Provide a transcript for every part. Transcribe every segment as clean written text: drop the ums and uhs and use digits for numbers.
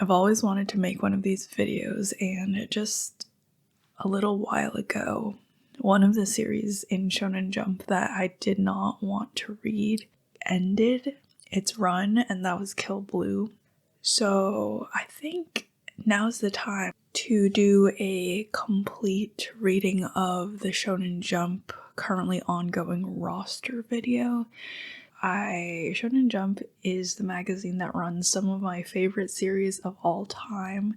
I've always wanted to make one of these videos, and just a little while ago, one of the series in Shonen Jump that I did not want to read ended its run, and that was Kill Blue. So I think now's the time to do a complete reading of the Shonen Jump currently ongoing roster video. Shonen Jump is the magazine that runs some of my favorite series of all time,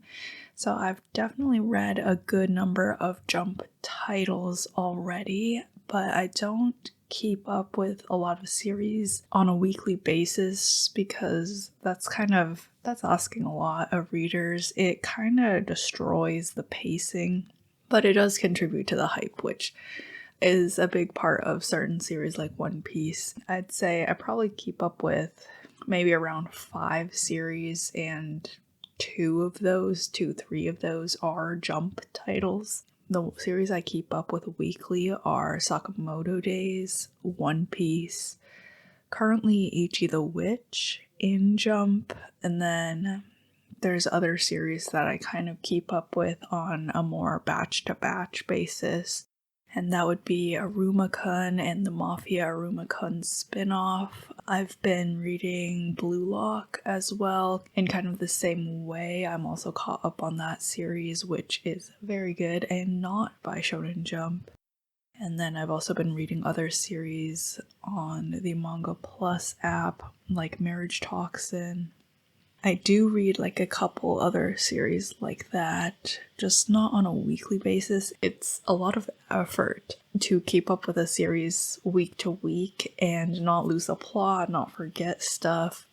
so I've definitely read a good number of Jump titles already, but I don't keep up with a lot of series on a weekly basis because that's asking a lot of readers. It kind of destroys the pacing, but it does contribute to the hype, which is a big part of certain series like One Piece. I'd say I probably keep up with maybe around 5 series, and 3 of those are Jump titles. The series I keep up with weekly are Sakamoto Days, One Piece, currently Ichi the Witch in Jump, and then there's other series that I kind of keep up with on a more batch-to-batch basis. And that would be Aruma-kun and the Mafia Aruma-kun spin-off. I've been reading Blue Lock as well in kind of the same way. I'm also caught up on that series, which is very good and not by Shonen Jump. And then I've also been reading other series on the Manga Plus app, like Marriage Toxin. I do read like a couple other series like that, just not on a weekly basis. It's a lot of effort to keep up with a series week to week and not lose the plot, not forget stuff.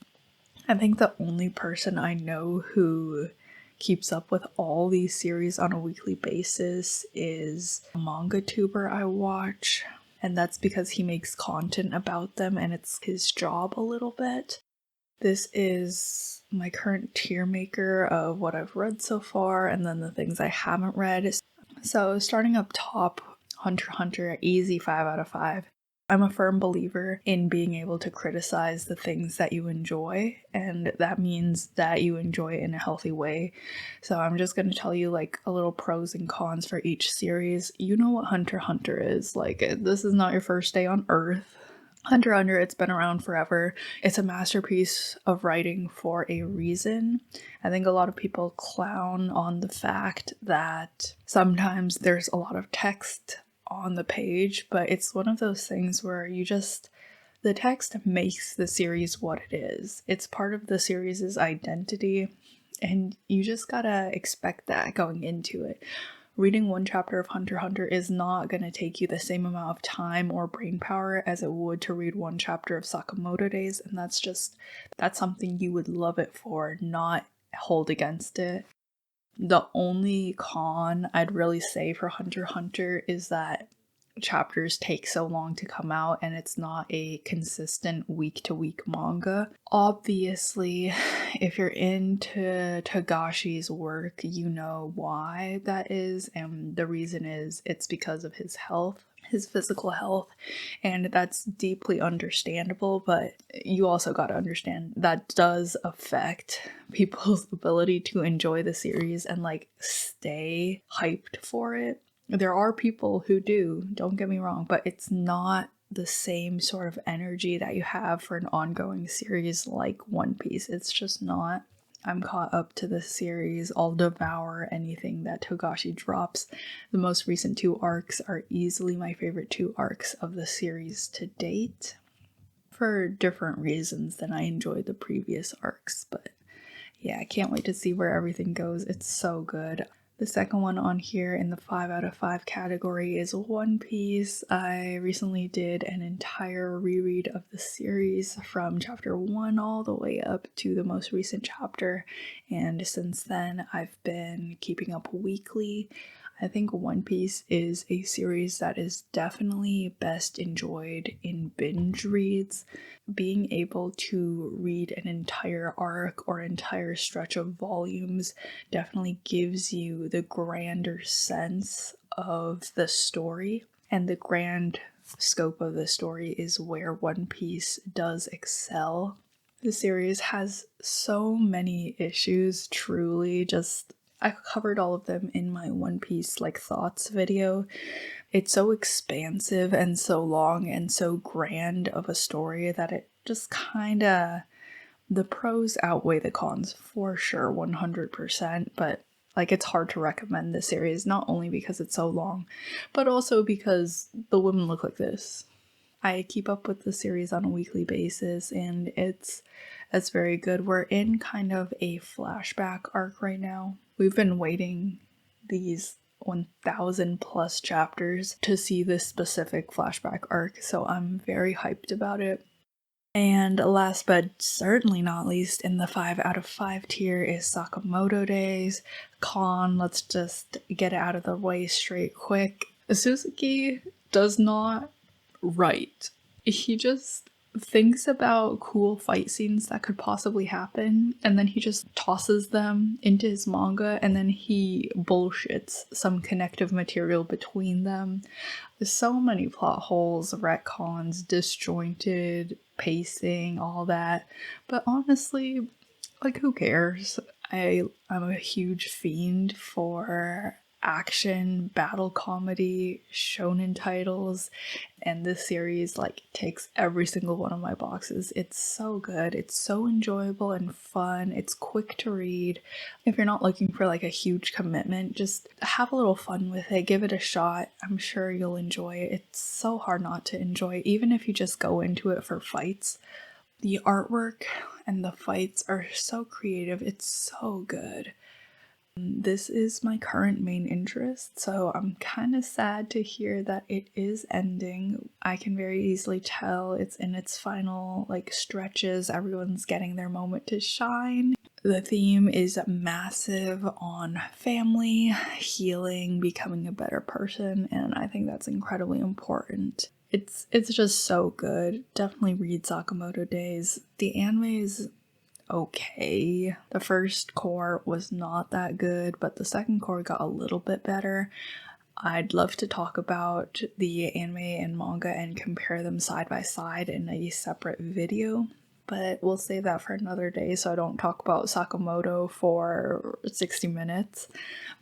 I think the only person I know who keeps up with all these series on a weekly basis is a manga tuber I watch, and that's because he makes content about them and it's his job a little bit. This is my current tier maker of what I've read so far, and then the things I haven't read. So starting up top, Hunter x Hunter, easy 5 out of 5. I'm a firm believer in being able to criticize the things that you enjoy, and that means that you enjoy it in a healthy way. So I'm just going to tell you like a little pros and cons for each series. You know what Hunter x Hunter is. Like, this is not your first day on Earth. Hunter x Hunter, it's been around forever. It's a masterpiece of writing for a reason. I think a lot of people clown on the fact that sometimes there's a lot of text on the page, but it's one of those things where the text makes the series what it is. It's part of the series' identity, and you just gotta expect that going into it. Reading one chapter of Hunter x Hunter is not going to take you the same amount of time or brain power as it would to read one chapter of Sakamoto Days, and that's something you would love it for, not hold against it. The only con I'd really say for Hunter x Hunter is that chapters take so long to come out and it's not a consistent week-to-week manga. Obviously, if you're into Togashi's work, you know why that is, and the reason is it's because of his health, his physical health, and that's deeply understandable, but you also gotta understand that does affect people's ability to enjoy the series and like stay hyped for it. There are people who do, don't get me wrong, but it's not the same sort of energy that you have for an ongoing series like One Piece. It's just not. I'm caught up to this series. I'll devour anything that Togashi drops. The most recent 2 arcs are easily my favorite 2 arcs of the series to date, for different reasons than I enjoyed the previous arcs, but yeah, I can't wait to see where everything goes. It's so good. The second one on here in the 5 out of 5 category is One Piece. I recently did an entire reread of the series from chapter 1 all the way up to the most recent chapter, and since then I've been keeping up weekly. I think One Piece is a series that is definitely best enjoyed in binge reads. Being able to read an entire arc or entire stretch of volumes definitely gives you the grander sense of the story, and the grand scope of the story is where One Piece does excel. The series has so many issues, truly. Just, I covered all of them in my One Piece like thoughts video. It's so expansive and so long and so grand of a story that it just kinda, the pros outweigh the cons for sure, 100%, but like it's hard to recommend this series, not only because it's so long, but also because the women look like this. I keep up with the series on a weekly basis and it's very good. We're in kind of a flashback arc right now. We've been waiting these 1000 plus chapters to see this specific flashback arc, so I'm very hyped about it. And last but certainly not least, in the 5 out of 5 tier is Sakamoto Days. Let's just get it out of the way straight quick. Suzuki does not write. He just thinks about cool fight scenes that could possibly happen, and then he just tosses them into his manga, and then he bullshits some connective material between them. There's so many plot holes, retcons, disjointed pacing, all that. But honestly, like, who cares? I'm a huge fiend for action, battle comedy, shonen titles, and this series like takes every single one of my boxes. It's so good, it's so enjoyable and fun, it's quick to read. If you're not looking for like a huge commitment, just have a little fun with it, give it a shot. I'm sure you'll enjoy it. It's so hard not to enjoy, even if you just go into it for fights. The artwork and the fights are so creative, it's so good. This is my current main interest, so I'm kind of sad to hear that it is ending. I can very easily tell it's in its final like stretches. Everyone's getting their moment to shine. The theme is massive on family, healing, becoming a better person, and I think that's incredibly important. It's just so good. Definitely read Sakamoto Days. The anime is okay. The first core was not that good, but the second core got a little bit better. I'd love to talk about the anime and manga and compare them side by side in a separate video, but we'll save that for another day so I don't talk about Sakamoto for 60 minutes.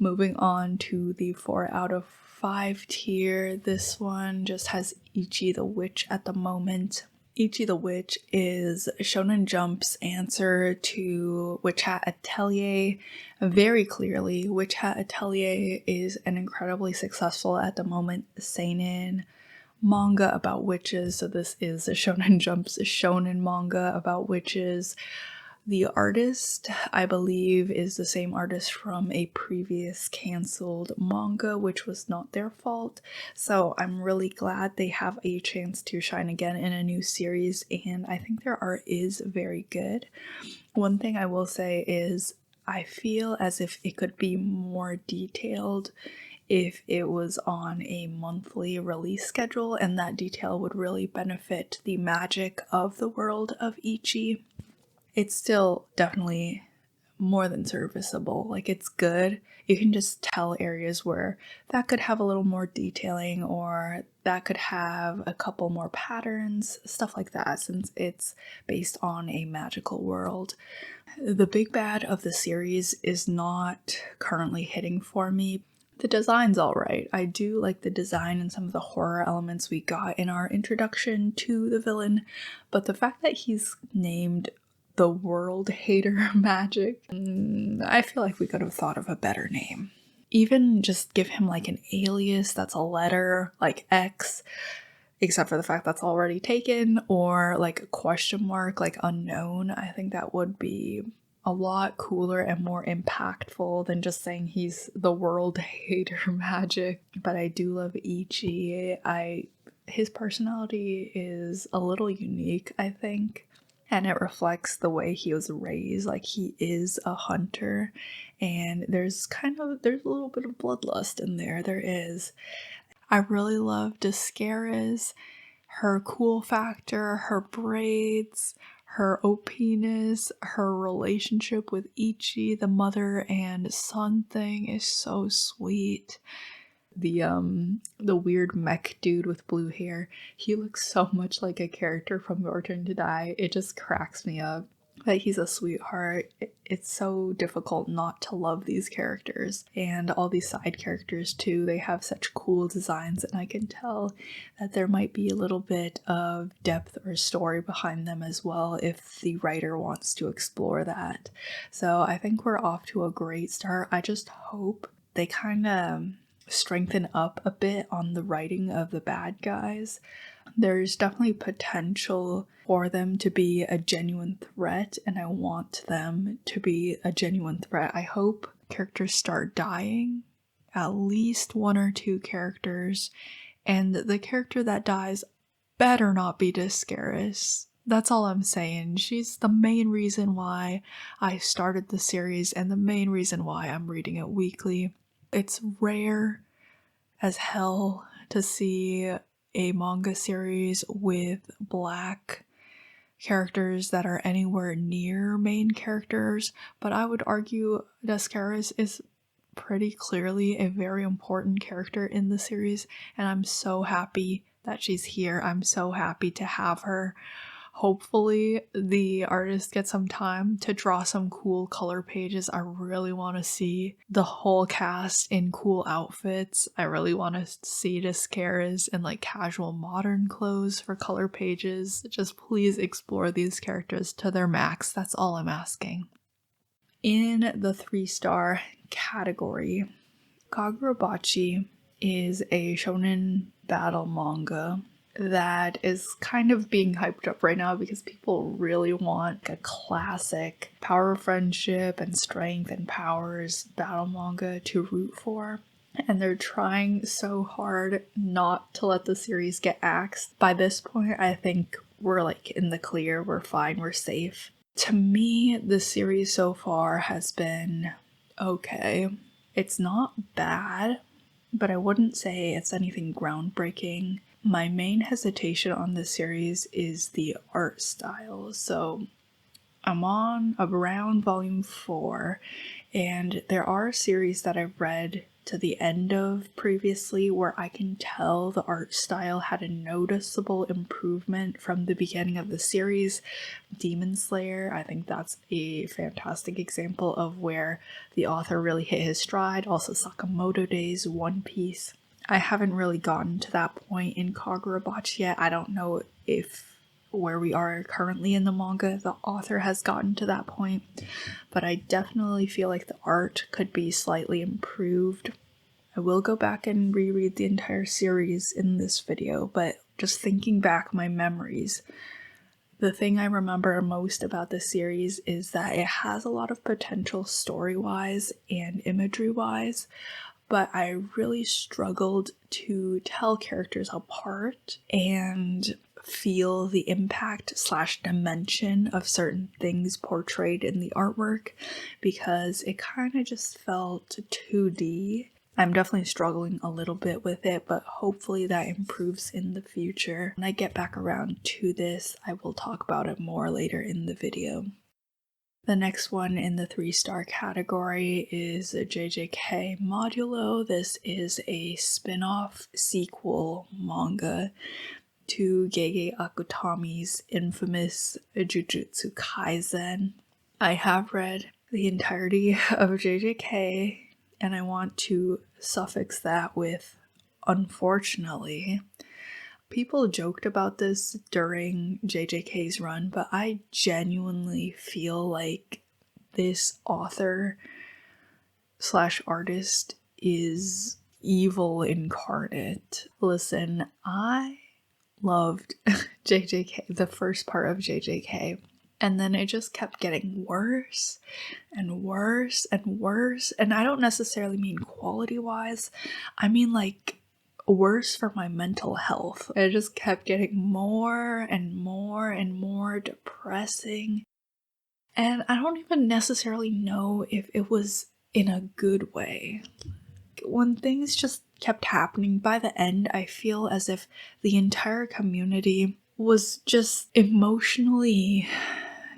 Moving on to the 4 out of 5 tier, this one just has Ichi the Witch at the moment. Ichi the Witch is Shonen Jump's answer to Witch Hat Atelier. Very clearly, Witch Hat Atelier is an incredibly successful at the moment seinen manga about witches, so this is a Shonen Jump's shonen manga about witches. The artist, I believe, is the same artist from a previous cancelled manga, which was not their fault. So I'm really glad they have a chance to shine again in a new series, and I think their art is very good. One thing I will say is I feel as if it could be more detailed if it was on a monthly release schedule, and that detail would really benefit the magic of the world of Ichi. It's still definitely more than serviceable. Like, it's good. You can just tell areas where that could have a little more detailing, or that could have a couple more patterns, stuff like that, since it's based on a magical world. The big bad of the series is not currently hitting for me. The design's alright. I do like the design and some of the horror elements we got in our introduction to the villain, but the fact that he's named the World Hater Magic, I feel like we could have thought of a better name. Even just give him like an alias that's a letter, like X, except for the fact that's already taken, or like a question mark, like unknown. I think that would be a lot cooler and more impactful than just saying he's the World Hater Magic. But I do love Ichi. His personality is a little unique, I think. And it reflects the way he was raised. Like, he is a hunter, and there's a little bit of bloodlust in there. There is. I really love Descara's, her cool factor, her braids, her OP-ness, her relationship with Ichi, the mother and son thing is so sweet. the weird mech dude with blue hair. He looks so much like a character from Your Turn to Die. It just cracks me up. But he's a sweetheart. It's so difficult not to love these characters. And all these side characters too, they have such cool designs, and I can tell that there might be a little bit of depth or story behind them as well if the writer wants to explore that. So I think we're off to a great start. I just hope they kind of strengthen up a bit on the writing of the bad guys. There's definitely potential for them to be a genuine threat, and I want them to be a genuine threat. I hope characters start dying, at least 1 or 2 characters, and the character that dies better not be Discaris. That's all I'm saying. She's the main reason why I started the series and the main reason why I'm reading it weekly. It's rare as hell to see a manga series with black characters that are anywhere near main characters, but I would argue Discaris is pretty clearly a very important character in the series, and I'm so happy that she's here. I'm so happy to have her. Hopefully the artist gets some time to draw some cool color pages. I really want to see the whole cast in cool outfits. I really want to see Discaris in like casual modern clothes for color pages. Just please explore these characters to their max. That's all I'm asking. In the 3-star category, Kagurabachi is a shonen battle manga that is kind of being hyped up right now because people really want a classic power of friendship and strength and powers battle manga to root for. And they're trying so hard not to let the series get axed. By this point, I think we're like in the clear, we're fine, we're safe. To me, the series so far has been okay. It's not bad, but I wouldn't say it's anything groundbreaking. My main hesitation on this series is the art style. So I'm on around volume 4, and there are series that I've read to the end of previously where I can tell the art style had a noticeable improvement from the beginning of the series. Demon Slayer, I think that's a fantastic example of where the author really hit his stride. Also Sakamoto Days, One Piece. I haven't really gotten to that point in Kagurabachi yet. I don't know if where we are currently in the manga, the author has gotten to that point, but I definitely feel like the art could be slightly improved. I will go back and reread the entire series in this video, but just thinking back my memories, the thing I remember most about this series is that it has a lot of potential story-wise and imagery-wise, but I really struggled to tell characters apart and feel the impact / dimension of certain things portrayed in the artwork because it kind of just felt 2D. I'm definitely struggling a little bit with it, but hopefully that improves in the future. When I get back around to this, I will talk about it more later in the video. The next one in the 3-star category is JJK Modulo. This is a spin-off sequel manga to Gege Akutami's infamous Jujutsu Kaisen. I have read the entirety of JJK, and I want to suffix that with unfortunately. People joked about this during JJK's run, but I genuinely feel like this author / artist is evil incarnate. Listen, I loved JJK, the first part of JJK, and then it just kept getting worse and worse and worse. And I don't necessarily mean quality-wise, I mean like worse for my mental health. It just kept getting more and more and more depressing. And I don't even necessarily know if it was in a good way. When things just kept happening, by the end, I feel as if the entire community was just emotionally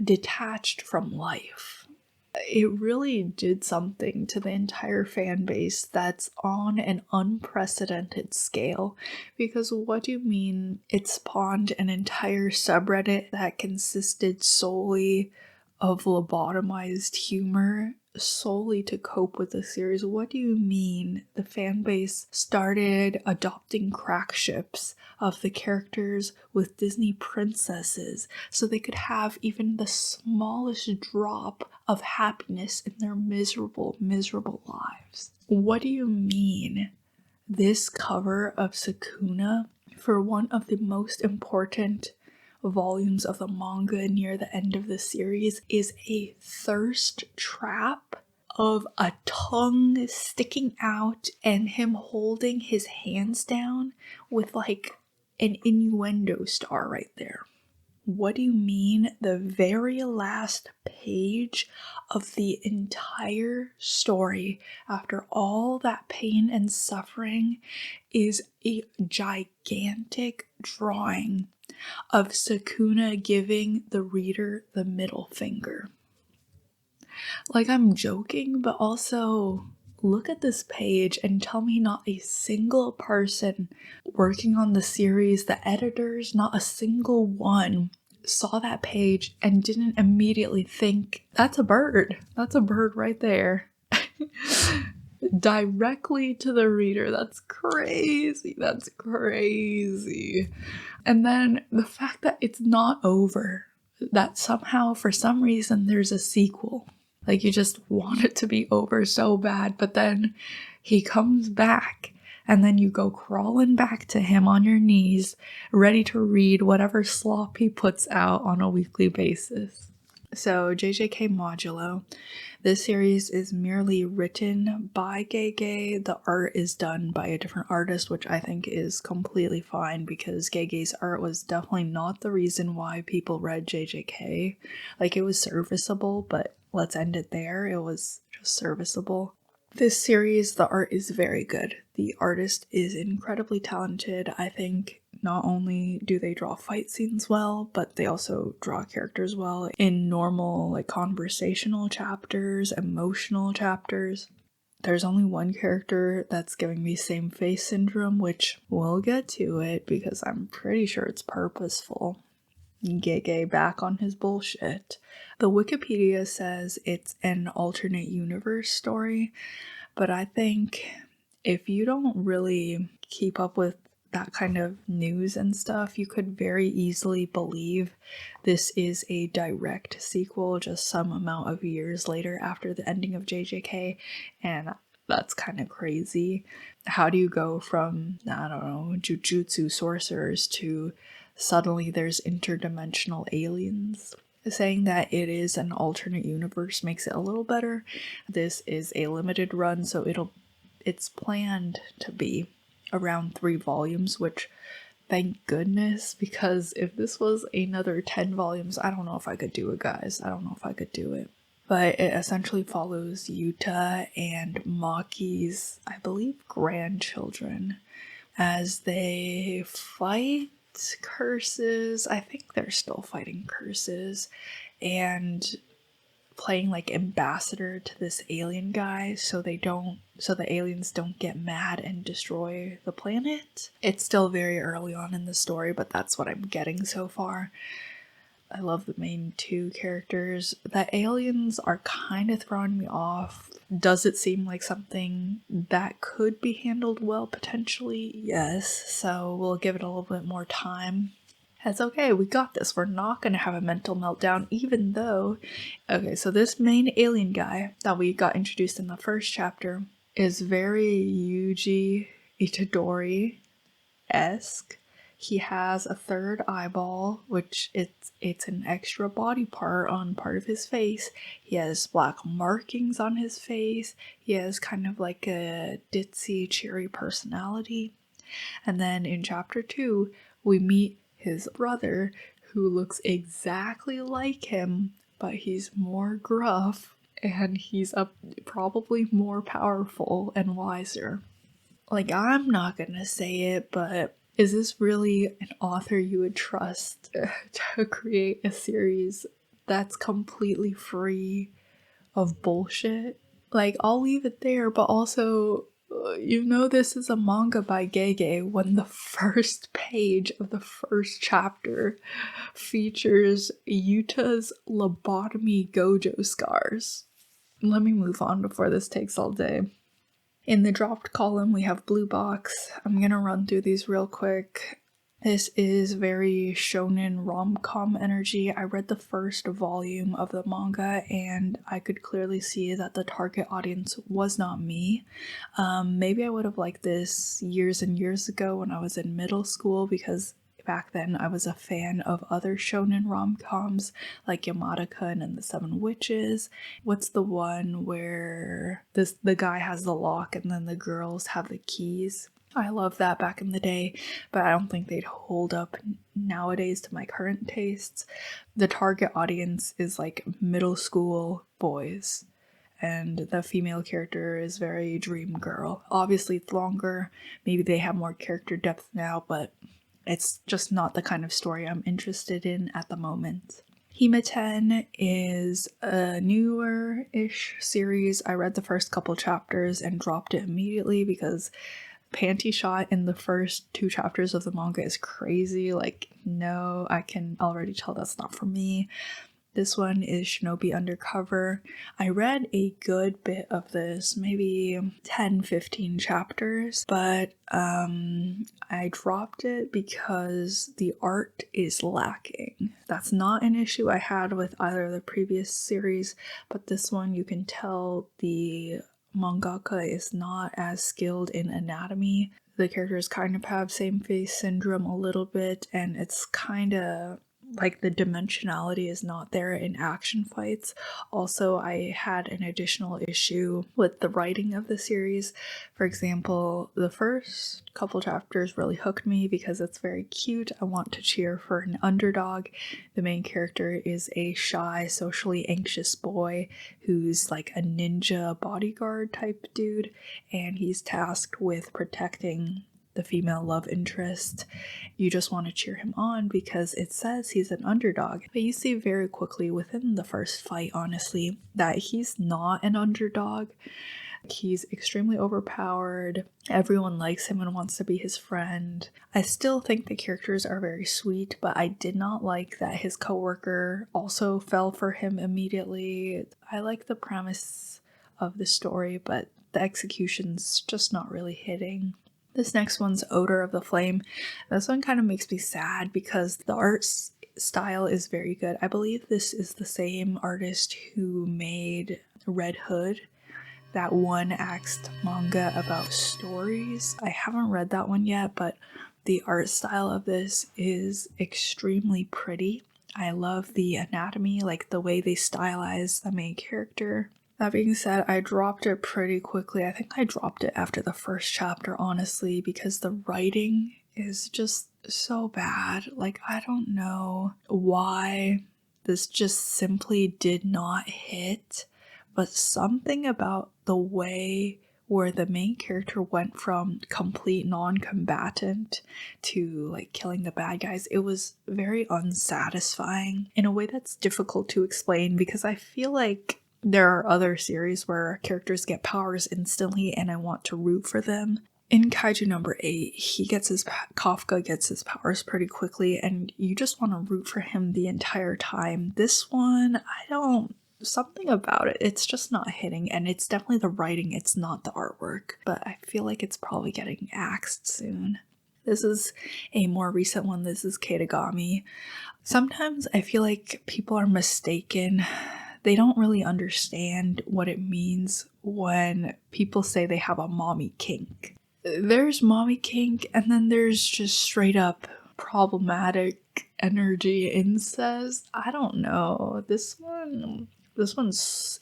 detached from life. it really did something to the entire fan base that's on an unprecedented scale. Because what do you mean it spawned an entire subreddit that consisted solely of lobotomized humor solely to cope with the series? What do you mean the fan base started adopting crack ships of the characters with Disney princesses so they could have even the smallest drop of happiness in their miserable lives? What do you mean this cover of Sukuna for one of the most important volumes of the manga near the end of the series is a thirst trap of a tongue sticking out and him holding his hands down with like an innuendo star right there? What do you mean the very last page of the entire story, after all that pain and suffering, is a gigantic drawing of Sukuna giving the reader the middle finger? Like, I'm joking, but also look at this page and tell me not a single person working on the series, the editors, not a single one saw that page and didn't immediately think, that's a bird. That's a bird right there. Directly to the reader. That's crazy. That's crazy. And then the fact that it's not over, that somehow, for some reason, there's a sequel. Like, you just want it to be over so bad, but then he comes back, and then you go crawling back to him on your knees, ready to read whatever slop he puts out on a weekly basis. So, JJK Modulo. This series is merely written by Gege. The art is done by a different artist, which I think is completely fine because Gege's art was definitely not the reason why people read JJK. Like, it was serviceable, but let's end it there. It was just serviceable. This series, the art is very good. The artist is incredibly talented. I think not only do they draw fight scenes well, but they also draw characters well in normal, like, conversational chapters, emotional chapters. There's only one character that's giving me same face syndrome, which we'll get to it because I'm pretty sure it's purposeful. Gege back on his bullshit. The Wikipedia says it's an alternate universe story, but I think if you don't really keep up with that kind of news and stuff, you could very easily believe this is a direct sequel just some amount of years later after the ending of JJK, and that's kind of crazy. How do you go from, I don't know, jujutsu sorcerers to suddenly there's interdimensional aliens? Saying that it is an alternate universe makes it a little better. This is a limited run, so it's planned to be around 3 volumes, which thank goodness, because if this was another 10 volumes, I don't know if I could do it, guys. I don't know if I could do it. But it essentially follows Yuta and Maki's, I believe, grandchildren as they fight curses. I think they're still fighting curses and playing like ambassador to this alien guy so the aliens don't get mad and destroy the planet. It's still very early on in the story, but that's what I'm getting so far. I love the main 2 characters. The aliens are kind of throwing me off. Does it seem like something that could be handled well, potentially? Yes, so we'll give it a little bit more time. It's okay, we got this. We're not going to have a mental meltdown, even though... Okay, so this main alien guy that we got introduced in the first chapter is very Yuji Itadori-esque. He has a third eyeball, which it's an extra body part on part of his face. He has black markings on his face. He has kind of like a ditzy, cheery personality. And then in chapter 2, we meet his brother, who looks exactly like him, but he's more gruff, and he's probably more powerful and wiser. Like, I'm not gonna say it, but is this really an author you would trust to create a series that's completely free of bullshit. Like, I'll leave it there, but also, you know, this is a manga by Gege when the first page of the first chapter features Yuta's lobotomy gojo scars. Let me move on before this takes all day. In the dropped column, we have Blue Box. I'm gonna run through these real quick. This is very shonen rom-com energy. I read the first volume of the manga and I could clearly see that the target audience was not me. Maybe I would have liked this years and years ago when I was in middle school, because back then I was a fan of other shonen rom-coms like Yamada-kun and the Seven Witches. What's the one where the guy has the lock and then the girls have the keys? I love that back in the day, but I don't think they'd hold up nowadays to my current tastes. The target audience is like middle school boys, and the female character is very dream girl. Obviously it's longer, maybe they have more character depth now, but it's just not the kind of story I'm interested in at the moment. Hima Ten is a newer-ish series. I read the first couple chapters and dropped it immediately because panty shot in the first 2 chapters of the manga is crazy. Like, no, I can already tell that's not for me. This one is Shinobi Undercover. I read a good bit of this, maybe 10-15 chapters, but I dropped it because the art is lacking. That's not an issue I had with either of the previous series, but this one you can tell the mangaka is not as skilled in anatomy. The characters kind of have same face syndrome a little bit, and it's kind of like the dimensionality is not there in action fights. Also, I had an additional issue with the writing of the series. For example, the first couple chapters really hooked me because it's very cute. I want to cheer for an underdog. The main character is a shy, socially anxious boy who's like a ninja bodyguard type dude, and he's tasked with protecting the female love interest. You just want to cheer him on because it says he's an underdog. But you see very quickly within the first fight, honestly, that he's not an underdog. He's extremely overpowered. Everyone likes him and wants to be his friend. I still think the characters are very sweet, but I did not like that his coworker also fell for him immediately. I like the premise of the story, but the execution's just not really hitting. This next one's Odor of the Flame. This one kind of makes me sad because the art style is very good. I believe this is the same artist who made Red Hood, that one-act manga about stories. I haven't read that one yet, but the art style of this is extremely pretty. I love the anatomy, like the way they stylize the main character. That being said, I dropped it pretty quickly. I think I dropped it after the first chapter, honestly, because the writing is just so bad. Like, I don't know why this just simply did not hit, but something about the way where the main character went from complete non-combatant to like killing the bad guys, it was very unsatisfying in a way that's difficult to explain, because I feel like there are other series where characters get powers instantly and I want to root for them. In Kaiju number 8, Kafka gets his powers pretty quickly and you just want to root for him the entire time. This one, something about it, it's just not hitting, and it's definitely the writing, it's not the artwork, but I feel like it's probably getting axed soon. This is a more recent one. This is Kadegami. Sometimes I feel like people are mistaken. They don't really understand what it means when people say they have a mommy kink. There's mommy kink, and then there's just straight up problematic energy incest. I don't know. This one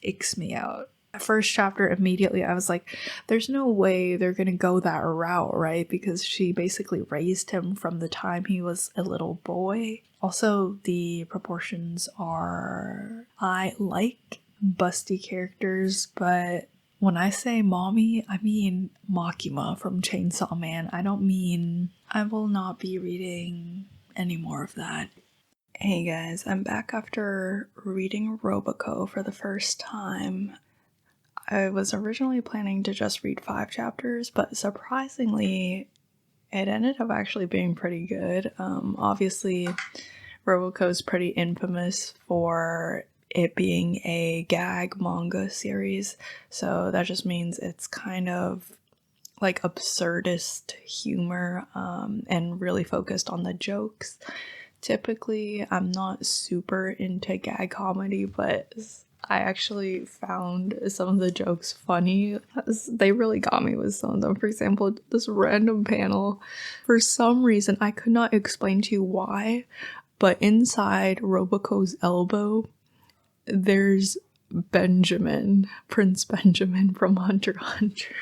icks me out. First chapter, immediately I was like, there's no way they're gonna go that route, right? Because she basically raised him from the time he was a little boy. Also, the proportions are... I like busty characters, but when I say mommy, I mean Makima from Chainsaw Man. I don't mean... I will not be reading any more of that. Hey guys, I'm back after reading Robocco for the first time. I was originally planning to just read 5 chapters, but surprisingly, it ended up actually being pretty good. Obviously, Robocco is pretty infamous for it being a gag manga series, so that just means it's kind of like absurdist humor and really focused on the jokes. Typically, I'm not super into gag comedy, but I actually found some of the jokes funny. They really got me with some of them. For example, this random panel, for some reason, I could not explain to you why, but inside Robocco's elbow, there's Benjamin, Prince Benjamin from Hunter x Hunter.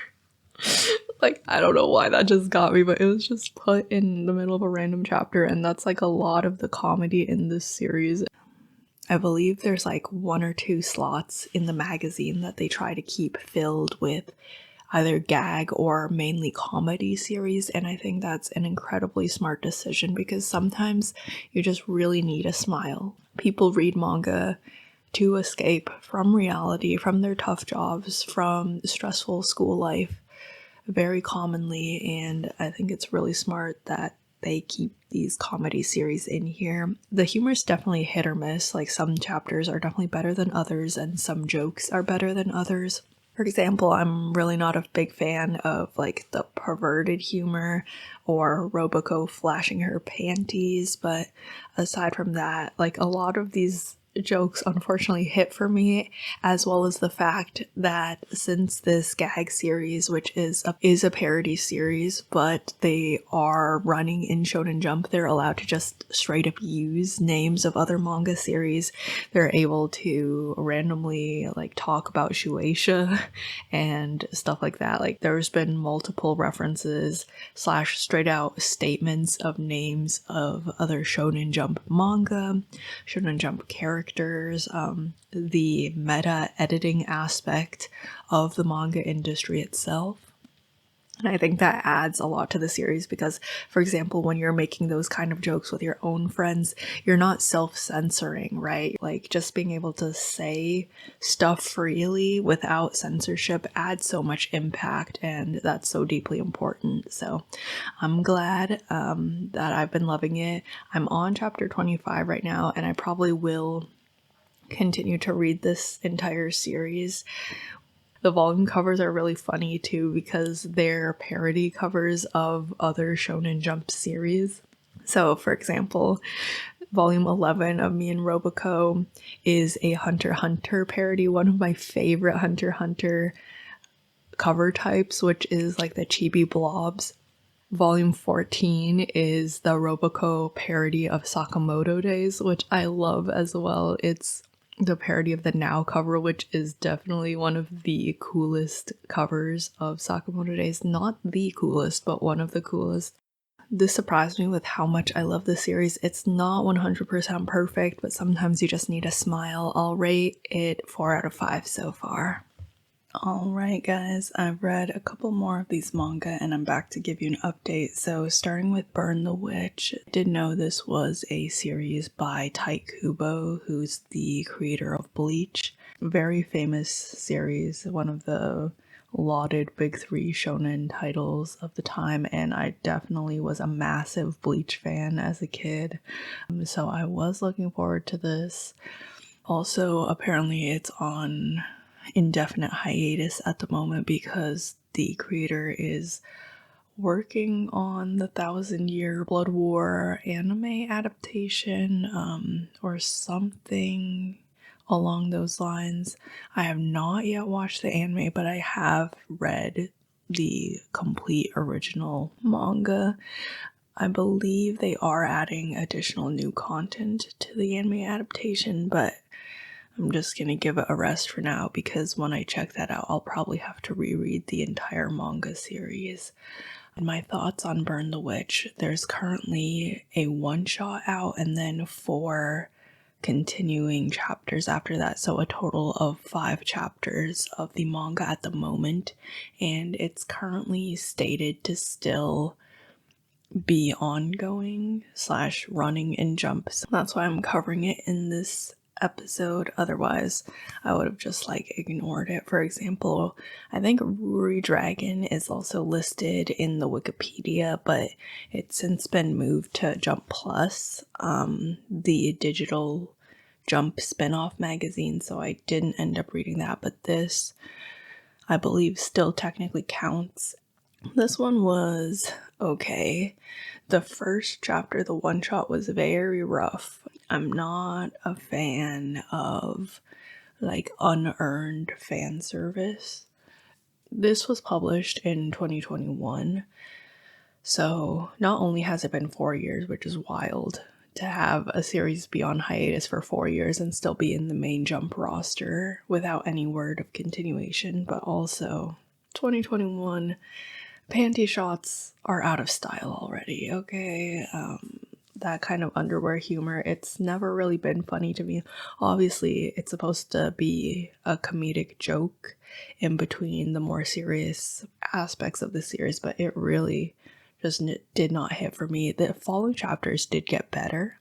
Like, I don't know why that just got me, but it was just put in the middle of a random chapter, and that's like a lot of the comedy in this series. I believe there's like 1 or 2 slots in the magazine that they try to keep filled with either gag or mainly comedy series, and I think that's an incredibly smart decision because sometimes you just really need a smile. People read manga to escape from reality, from their tough jobs, from stressful school life very commonly, and I think it's really smart that they keep these comedy series in here. The humor is definitely hit or miss, like some chapters are definitely better than others and some jokes are better than others. For example, I'm really not a big fan of like the perverted humor or Robocco flashing her panties, but aside from that, like a lot of these jokes unfortunately hit for me, as well as the fact that since this gag series, which is a parody series, but they are running in Shonen Jump, they're allowed to just straight up use names of other manga series. They're able to randomly like talk about Shueisha and stuff like that. Like there's been multiple references / straight out statements of names of other Shonen Jump manga, Shonen Jump characters, the meta editing aspect of the manga industry itself. And I think that adds a lot to the series because, for example, when you're making those kind of jokes with your own friends, you're not self-censoring, right? Like, just being able to say stuff freely without censorship adds so much impact, and that's so deeply important. So I'm glad that I've been loving it. I'm on chapter 25 right now, and I probably will continue to read this entire series. The volume covers are really funny too because they're parody covers of other Shonen Jump series. So, for example, volume 11 of Me and Robocco is a Hunter x Hunter parody, one of my favorite Hunter x Hunter cover types, which is like the chibi blobs. Volume 14 is the Robocco parody of Sakamoto Days, which I love as well. It's the parody of the Now cover, which is definitely one of the coolest covers of Sakamoto Days. Not the coolest, but one of the coolest. This surprised me with how much I love this series. It's not 100% perfect, but sometimes you just need a smile. I'll rate it 4 out of 5 so far. Alright guys, I've read a couple more of these manga and I'm back to give you an update. So starting with Burn the Witch, I did know this was a series by Tite Kubo, who's the creator of Bleach. Very famous series, one of the lauded big 3 shonen titles of the time, and I definitely was a massive Bleach fan as a kid. So I was looking forward to this. Also, apparently it's on indefinite hiatus at the moment because the creator is working on the 1,000-Year Blood War anime adaptation or something along those lines. I have not yet watched the anime, but I have read the complete original manga. I believe they are adding additional new content to the anime adaptation, but I'm just gonna give it a rest for now because when I check that out, I'll probably have to reread the entire manga series. And my thoughts on Burn the Witch, there's currently a one-shot out and then 4 continuing chapters after that, so a total of 5 chapters of the manga at the moment, and it's currently stated to still be ongoing / running in Jump. So that's why I'm covering it in this episode. Otherwise, I would have just like ignored it. For example, I think Ruri Dragon is also listed in the Wikipedia, but it's since been moved to Jump Plus, the digital Jump spin-off magazine, so I didn't end up reading that, but this, I believe, still technically counts. This one was okay. The first chapter, the one shot, was very rough. I'm not a fan of like unearned fan service. This was published in 2021, so not only has it been 4 years, which is wild to have a series be on hiatus for 4 years and still be in the main Jump roster without any word of continuation, but also 2021 panty shots are out of style already, okay? That kind of underwear humor, it's never really been funny to me. Obviously, it's supposed to be a comedic joke in between the more serious aspects of the series, but it really just did not hit for me. The following chapters did get better.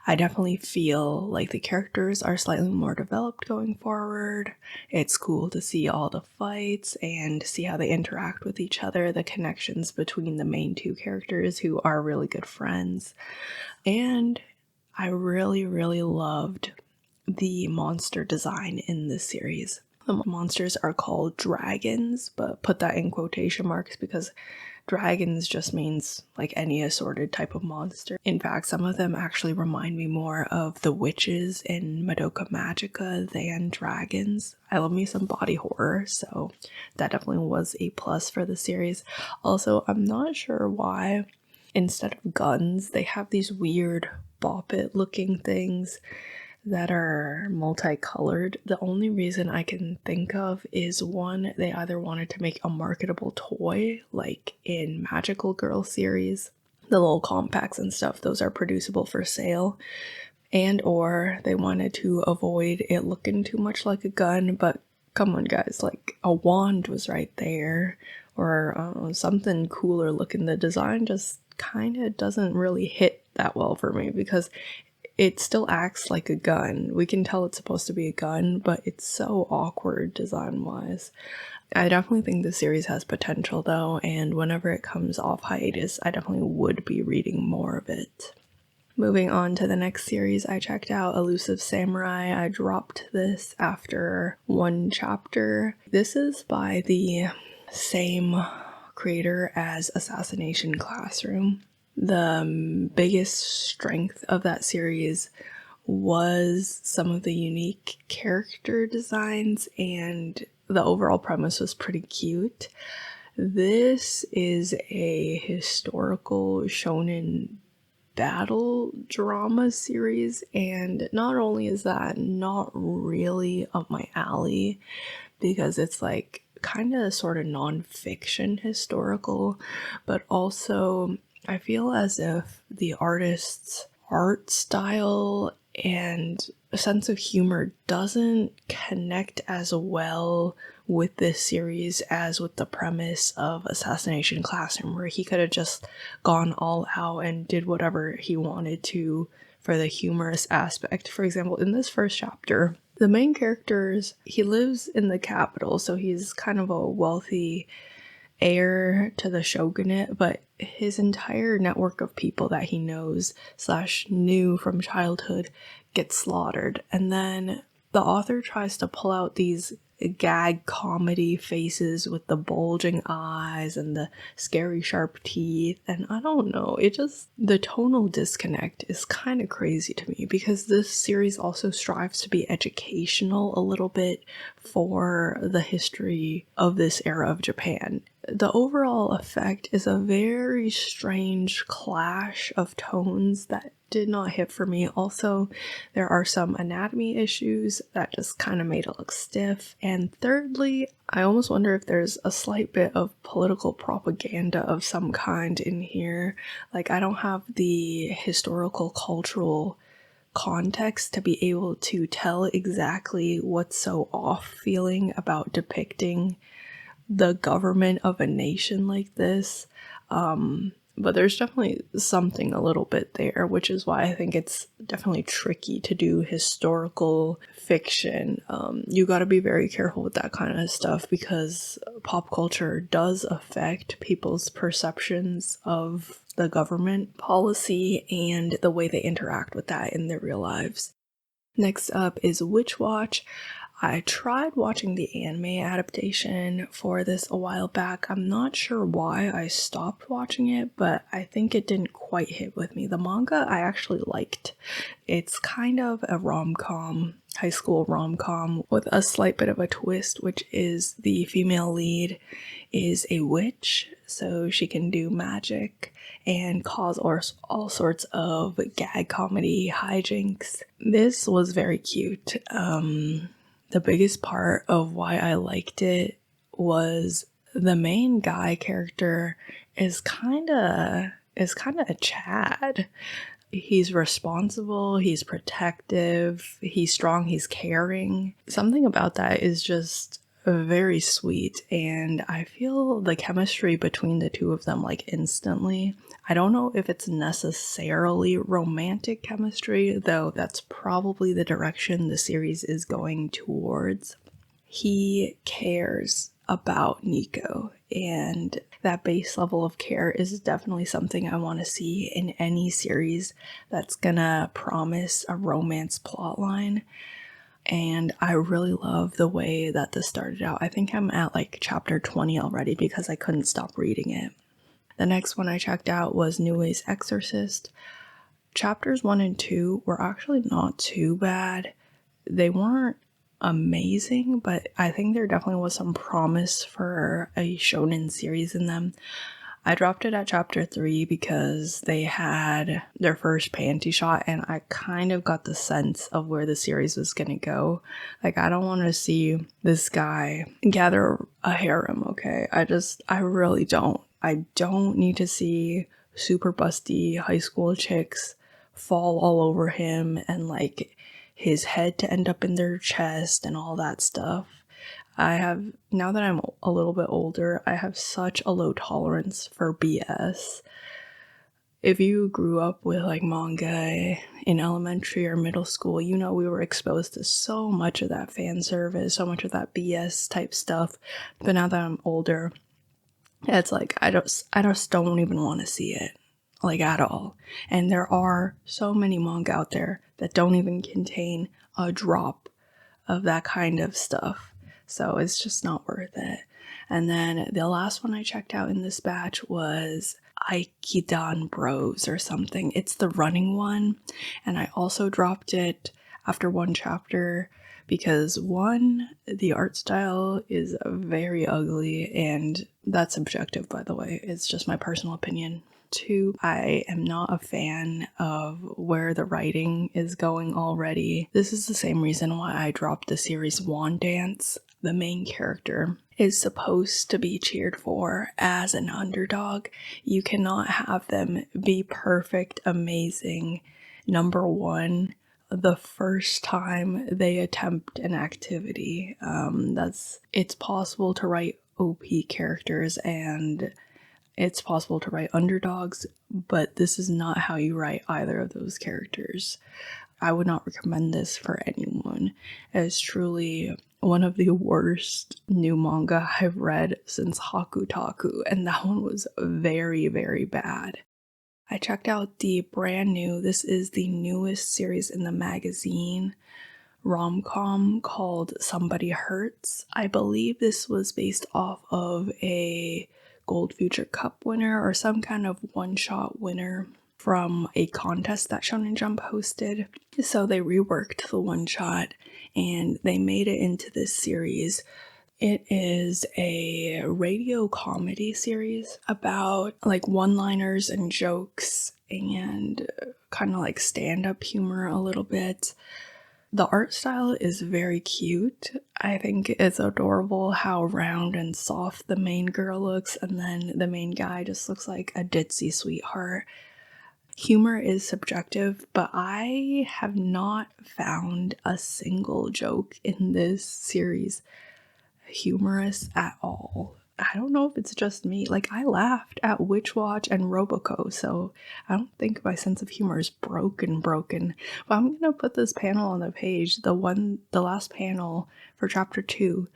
I definitely feel like the characters are slightly more developed going forward. It's cool to see all the fights and see how they interact with each other, the connections between the main two characters who are really good friends. And I really, really loved the monster design in this series. The monsters are called dragons, but put that in quotation marks because dragons just means like any assorted type of monster. In fact, some of them actually remind me more of the witches in Madoka Magica than dragons. I love me some body horror, so that definitely was a plus for the series. Also, I'm not sure why instead of guns, they have these weird bop-it looking things that are multicolored. The only reason I can think of is one, they either wanted to make a marketable toy, like in Magical Girl series, the little compacts and stuff, those are producible for sale, and or they wanted to avoid it looking too much like a gun, but come on guys, like a wand was right there, or something cooler looking. The design just kind of doesn't really hit that well for me because it still acts like a gun. We can tell it's supposed to be a gun, but it's so awkward design-wise. I definitely think the series has potential though, and whenever it comes off hiatus, I definitely would be reading more of it. Moving on to the next series, I checked out Elusive Samurai. I dropped this after one chapter. This is by the same creator as Assassination Classroom. The biggest strength of that series was some of the unique character designs, and the overall premise was pretty cute. This is a historical shonen battle drama series, and not only is that not really up my alley because it's like kind of sort of non-fiction historical, but also I feel as if the artist's art style and a sense of humor doesn't connect as well with this series as with the premise of Assassination Classroom, where he could have just gone all out and did whatever he wanted to for the humorous aspect. For example, in this first chapter, the main characters, he lives in the capital, so he's kind of a wealthy heir to the shogunate, but his entire network of people that he knows / knew from childhood gets slaughtered. And then the author tries to pull out these gag comedy faces with the bulging eyes and the scary sharp teeth, and I don't know, it just, the tonal disconnect is kind of crazy to me because this series also strives to be educational a little bit for the history of this era of Japan. The overall effect is a very strange clash of tones that did not hit for me. Also, there are some anatomy issues that just kind of made it look stiff. And thirdly, I almost wonder if there's a slight bit of political propaganda of some kind in here. Like, I don't have the historical cultural context to be able to tell exactly what's so off feeling about depicting the government of a nation like this. but there's definitely something a little bit there, which is why I think it's definitely tricky to do historical fiction. You got to be very careful with that kind of stuff because pop culture does affect people's perceptions of the government policy and the way they interact with that in their real lives. Next up is Witch Watch. I tried watching the anime adaptation for this a while back. I'm not sure why I stopped watching it, but I think it didn't quite hit with me. The manga I actually liked. It's kind of a rom-com, high school rom-com with a slight bit of a twist, which is the female lead is a witch, so she can do magic and cause all sorts of gag comedy hijinks. This was very cute. The biggest part of why I liked it was the main guy character is kind of a Chad. He's responsible, he's protective, he's strong, he's caring. Something about that is just very sweet, and I feel the chemistry between the two of them like instantly. I don't know if it's necessarily romantic chemistry, though that's probably the direction the series is going towards. He cares about Nico, and that base level of care is definitely something I want to see in any series that's gonna promise a romance plotline. And I really love the way that this started out. I think I'm at like chapter 20 already because I couldn't stop reading it. The next one I checked out was Nue's Exorcist. Chapters 1 and 2 were actually not too bad. They weren't amazing, but I think there definitely was some promise for a shonen series in them. I dropped it at chapter 3 because they had their first panty shot and I kind of got the sense of where the series was going to go. Like, I don't want to see this guy gather a harem, okay? I really don't. I don't need to see super busty high school chicks fall all over him and like his head to end up in their chest and all that stuff. Now that I'm a little bit older, I have such a low tolerance for BS. If you grew up with like manga in elementary or middle school, you know we were exposed to so much of that fan service, so much of that BS type stuff. But now that I'm older, it's like I just don't even want to see it, like, at all. And there are so many manga out there that don't even contain a drop of that kind of stuff. So it's just not worth it. And then the last one I checked out in this batch was Ekiden Bros or something. It's the running one. And I also dropped it after one chapter because one, the art style is very ugly, and that's subjective, by the way. It's just my personal opinion. 2, I am not a fan of where the writing is going already. This is the same reason why I dropped the series Wand Dance. The main character is supposed to be cheered for as an underdog. You cannot have them be perfect, amazing, number one the first time they attempt an activity. It's possible to write OP characters and it's possible to write underdogs, but this is not how you write either of those characters. I would not recommend this for anyone. It's truly one of the worst new manga I've read since Hakutaku, and that one was very, very bad. I checked out the brand new, this is the newest series in the magazine, rom-com called Somebody Hertz. I believe this was based off of a Gold Future Cup winner or some kind of one-shot winner from a contest that Shonen Jump hosted. So they reworked the one-shot and they made it into this series. It is a radio comedy series about like one-liners and jokes and kind of like stand-up humor a little bit. The art style is very cute. I think it's adorable how round and soft the main girl looks, and then the main guy just looks like a ditzy sweetheart. Humor is subjective, but I have not found a single joke in this series humorous at all. I don't know if it's just me. Like, I laughed at Witch Watch and Robocco, so I don't think my sense of humor is broken. But I'm gonna put this panel on the page, the last panel for chapter 2.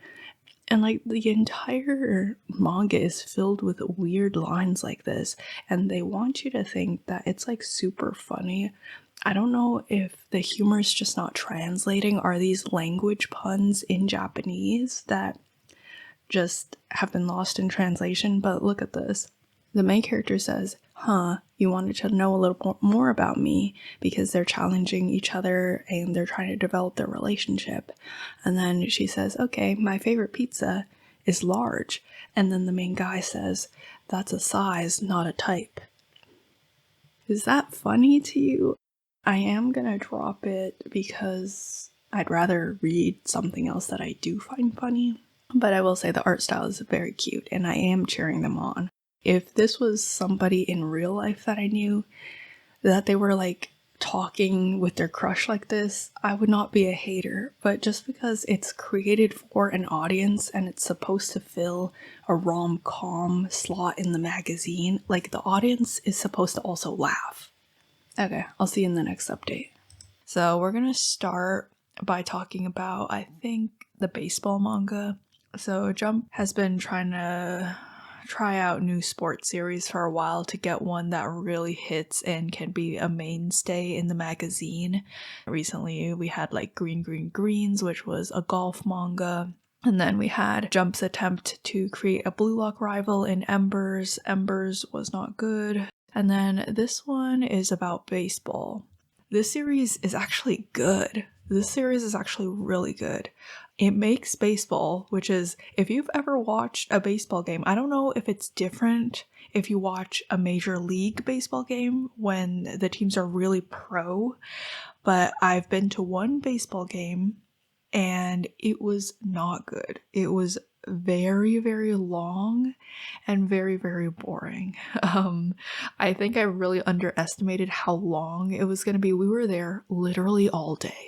And like the entire manga is filled with weird lines like this, and they want you to think that it's like super funny. I don't know if the humor is just not translating. Are these language puns in Japanese that just have been lost in translation? But look at this. The main character says, "Huh, you wanted to know a little more about me," because they're challenging each other and they're trying to develop their relationship. And then she says, "Okay, my favorite pizza is large." And then the main guy says, "That's a size, not a type." Is that funny to you? I am gonna drop it because I'd rather read something else that I do find funny. But I will say the art style is very cute, and I am cheering them on. If this was somebody in real life that I knew, that they were like talking with their crush like this, I would not be a hater. But just because it's created for an audience and it's supposed to fill a rom-com slot in the magazine, like the audience is supposed to also laugh. Okay, I'll see you in the next update. So we're gonna start by talking about, I think, the baseball manga. So Jump has been trying to try out new sports series for a while to get one that really hits and can be a mainstay in the magazine. Recently we had like Green Greens, which was a golf manga. And then we had Jump's attempt to create a Blue Lock rival in Embers. Embers was not good. And then this one is about baseball. This series is actually good. This series is actually really good. It makes baseball, which is, if you've ever watched a baseball game, I don't know if it's different if you watch a major league baseball game when the teams are really pro, but I've been to one baseball game and it was not good. It was very, very long and very, very boring. I think I really underestimated how long it was going to be. We were there literally all day.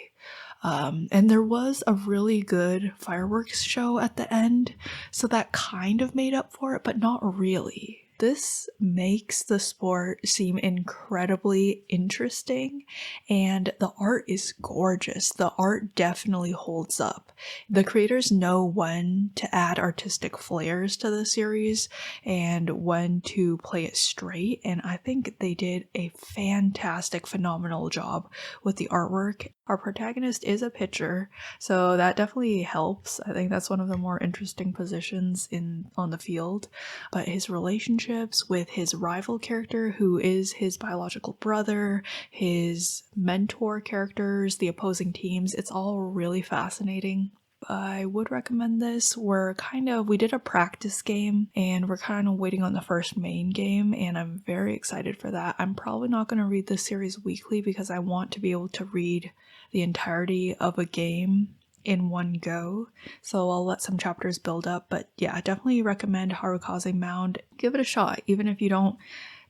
And there was a really good fireworks show at the end, so that kind of made up for it, but not really. This makes the sport seem incredibly interesting, and the art is gorgeous. The art definitely holds up. The creators know when to add artistic flares to the series and when to play it straight, and I think they did a fantastic, phenomenal job with the artwork. Our protagonist is a pitcher, so that definitely helps. I think that's one of the more interesting positions on the field. But his relationships with his rival character, who is his biological brother, his mentor characters, the opposing teams, it's all really fascinating. I would recommend this. We did a practice game and we're kind of waiting on the first main game, and I'm very excited for that. I'm probably not going to read this series weekly because I want to be able to read the entirety of a game in one go, so I'll let some chapters build up. But yeah, I definitely recommend Harukaze Mound. Give it a shot, even if you don't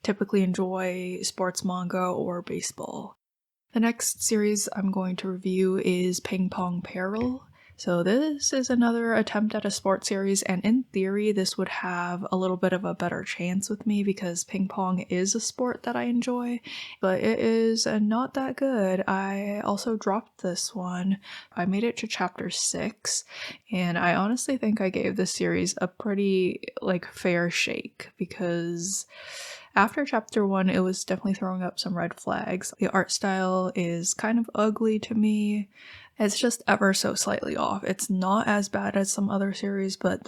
typically enjoy sports manga or baseball. The next series I'm going to review is Ping Pong Peril. So this is another attempt at a sports series, and in theory this would have a little bit of a better chance with me because ping pong is a sport that I enjoy, but it is not that good. I also dropped this one. I made it to chapter 6, and I honestly think I gave this series a pretty fair shake because after chapter 1 it was definitely throwing up some red flags. The art style is kind of ugly to me. It's just ever so slightly off. It's not as bad as some other series, but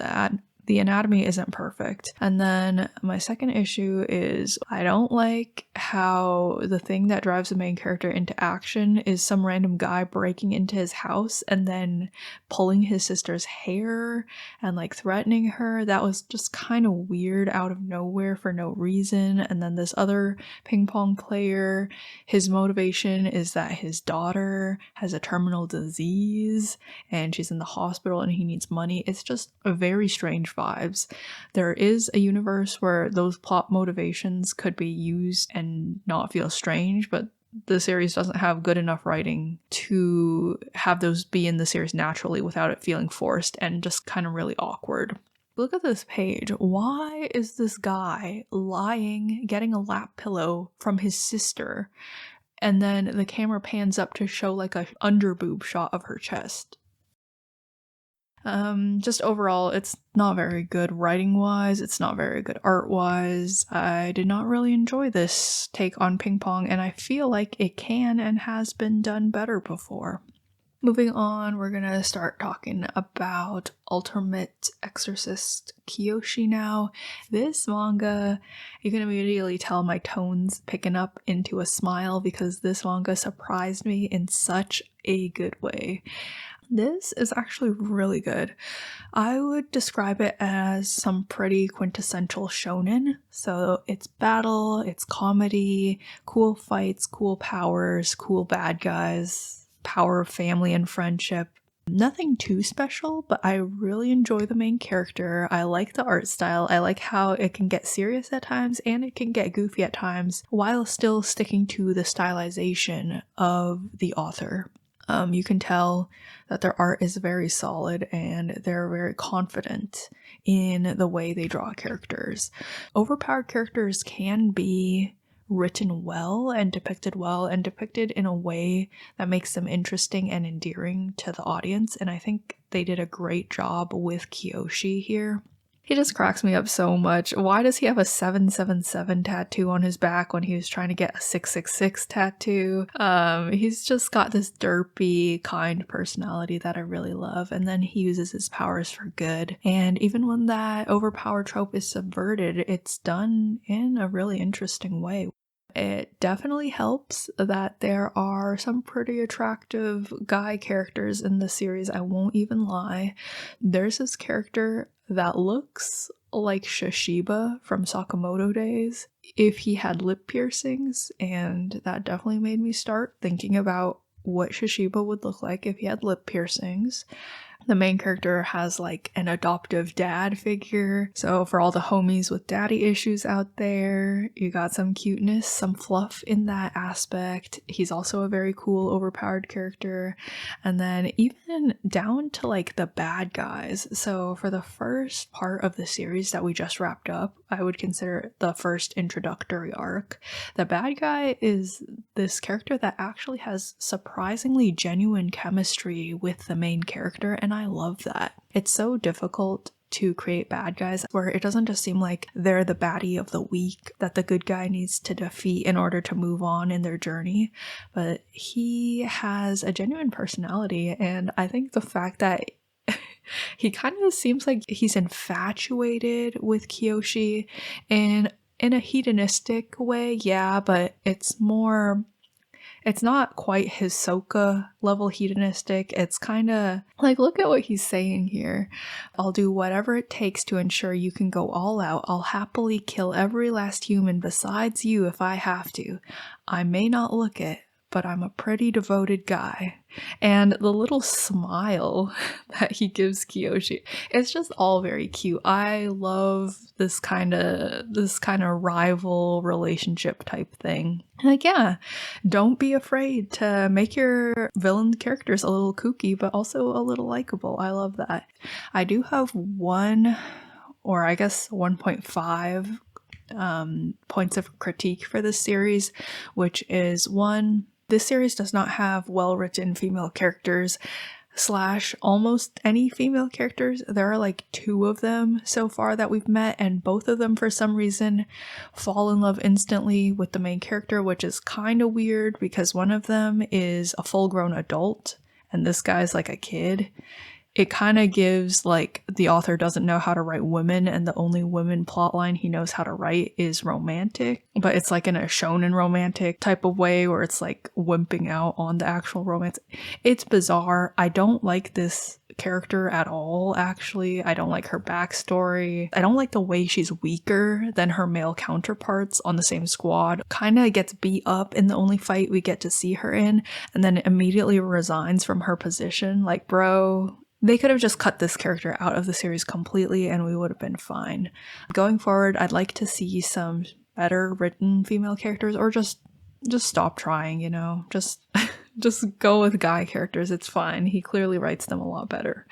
the anatomy isn't perfect. And then my second issue is I don't like how the thing that drives the main character into action is some random guy breaking into his house and then pulling his sister's hair and threatening her. That was just kind of weird out of nowhere for no reason. And then this other ping pong player, his motivation is that his daughter has a terminal disease and she's in the hospital and he needs money. It's just a very strange vibes. There is a universe where those plot motivations could be used and not feel strange, but the series doesn't have good enough writing to have those be in the series naturally without it feeling forced and just kind of really awkward. Look at this page. Why is this guy lying, getting a lap pillow from his sister, and then the camera pans up to show like a underboob shot of her chest? Just overall, it's not very good writing-wise, it's not very good art-wise. I did not really enjoy this take on ping pong, and I feel like it can and has been done better before. Moving on, we're gonna start talking about Ultimate Exorcist Kiyoshi now. This manga, you can immediately tell my tone's picking up into a smile because this manga surprised me in such a good way. This is actually really good. I would describe it as some pretty quintessential shonen. So it's battle, it's comedy, cool fights, cool powers, cool bad guys, power of family and friendship. Nothing too special, but I really enjoy the main character. I like the art style. I like how it can get serious at times and it can get goofy at times while still sticking to the stylization of the author. You can tell that their art is very solid and they're very confident in the way they draw characters. Overpowered characters can be written well and depicted in a way that makes them interesting and endearing to the audience, and I think they did a great job with Kiyoshi here. He just cracks me up so much. Why does he have a 777 tattoo on his back when he was trying to get a 666 tattoo? He's just got this derpy, kind personality that I really love, and then he uses his powers for good. And even when that overpowered trope is subverted, it's done in a really interesting way. It definitely helps that there are some pretty attractive guy characters in the series, I won't even lie. There's this character that looks like Shishiba from Sakamoto Days if he had lip piercings, and that definitely made me start thinking about what Shishiba would look like if he had lip piercings. The main character has like an adoptive dad figure, so for all the homies with daddy issues out there, you got some cuteness, some fluff in that aspect. He's also a very cool, overpowered character. And then even down to like the bad guys. So for the first part of the series that we just wrapped up, I would consider the first introductory arc. The bad guy is this character that actually has surprisingly genuine chemistry with the main character, and I love that. It's so difficult to create bad guys where it doesn't just seem like they're the baddie of the week that the good guy needs to defeat in order to move on in their journey, but he has a genuine personality, and I think the fact that he kind of seems like he's infatuated with Kiyoshi in a hedonistic way, yeah, but it's not quite Hisoka level hedonistic. It's kind of like, look at what he's saying here. I'll do whatever it takes to ensure you can go all out. I'll happily kill every last human besides you if I have to. I may not look it, but I'm a pretty devoted guy. And the little smile that he gives Kiyoshi, it's just all very cute. I love this kind of rival relationship type thing. Like, yeah, don't be afraid to make your villain characters a little kooky, but also a little likable. I love that. I do have 1.5 points of critique for this series, which is one, this series does not have well-written female characters / almost any female characters. There are like 2 of them so far that we've met, and both of them for some reason fall in love instantly with the main character, which is kind of weird because one of them is a full-grown adult and this guy's like a kid. It kind of gives like the author doesn't know how to write women, and the only women plotline he knows how to write is romantic, but it's like in a shonen romantic type of way where it's like wimping out on the actual romance. It's bizarre. I don't like this character at all, actually. I don't like her backstory. I don't like the way she's weaker than her male counterparts on the same squad. Kind of gets beat up in the only fight we get to see her in, and then immediately resigns from her position. Like, bro, they could have just cut this character out of the series completely and we would have been fine. Going forward, I'd like to see some better written female characters, or just stop trying, you know? Just Just go with guy characters, it's fine. He clearly writes them a lot better.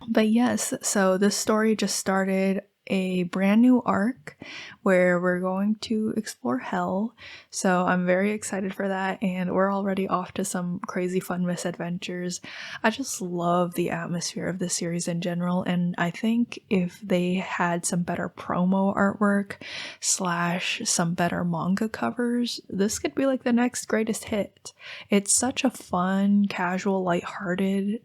But yes, so this story just started a brand new arc where we're going to explore hell. So I'm very excited for that, and we're already off to some crazy fun misadventures. I just love the atmosphere of this series in general, and I think if they had some better promo artwork / some better manga covers, this could be like the next greatest hit. It's such a fun, casual, lighthearted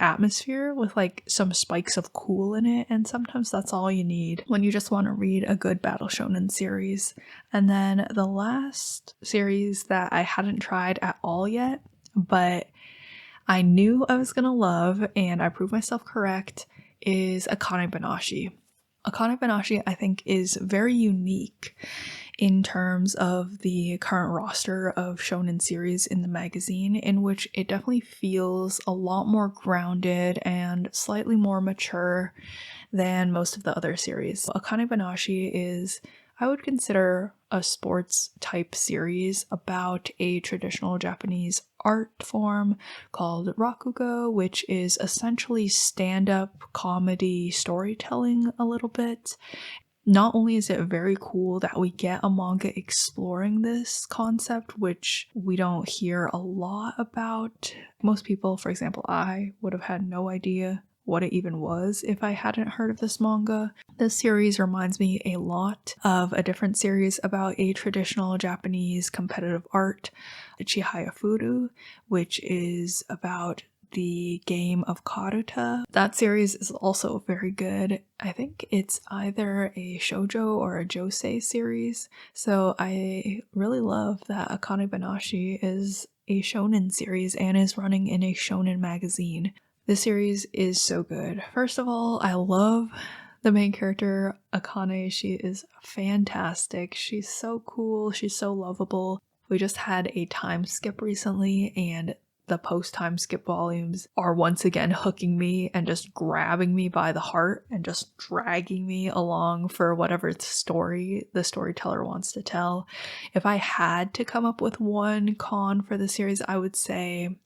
atmosphere with like some spikes of cool in it, and sometimes that's all you need when you just want to read a good battle shonen series. And then the last series that I hadn't tried at all yet, but I knew I was gonna love, and I proved myself correct, is Akane Banashi. Akane Banashi, I think, is very unique in terms of the current roster of shonen series in the magazine, in which it definitely feels a lot more grounded and slightly more mature than most of the other series. Akane Banashi is, I would consider, a sports type series about a traditional Japanese art form called Rakugo, which is essentially stand-up comedy storytelling a little bit. Not only is it very cool that we get a manga exploring this concept, which we don't hear a lot about. Most people, for example, I would have had no idea what it even was if I hadn't heard of this manga. This series reminds me a lot of a different series about a traditional Japanese competitive art, Chihaya Furu, which is about the game of Karuta. That series is also very good. I think it's either a shoujo or a josei series, so I really love that Akane Banashi is a shonen series and is running in a shonen magazine. This series is so good. First of all, I love the main character, Akane. She is fantastic. She's so cool. She's so lovable. We just had a time skip recently, and the post-time skip volumes are once again hooking me and just grabbing me by the heart and just dragging me along for whatever story the storyteller wants to tell. If I had to come up with one con for the series, I would say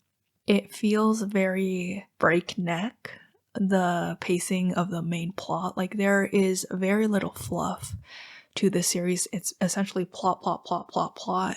it feels very breakneck, the pacing of the main plot. Like, there is very little fluff to the series. It's essentially plot, plot, plot, plot, plot.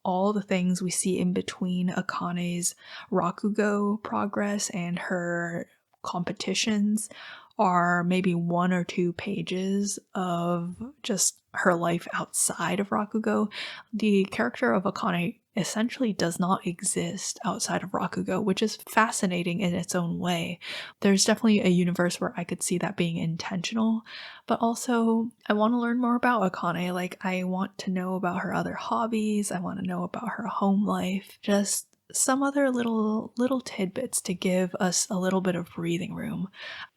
All the things we see in between Akane's Rakugo progress and her competitions are maybe 1 or 2 pages of just her life outside of Rakugo. The character of Akane essentially does not exist outside of Rakugo, which is fascinating in its own way. There's definitely a universe where I could see that being intentional, but also I want to learn more about Akane. Like, I want to know about her other hobbies, I want to know about her home life, just some other little tidbits to give us a little bit of breathing room.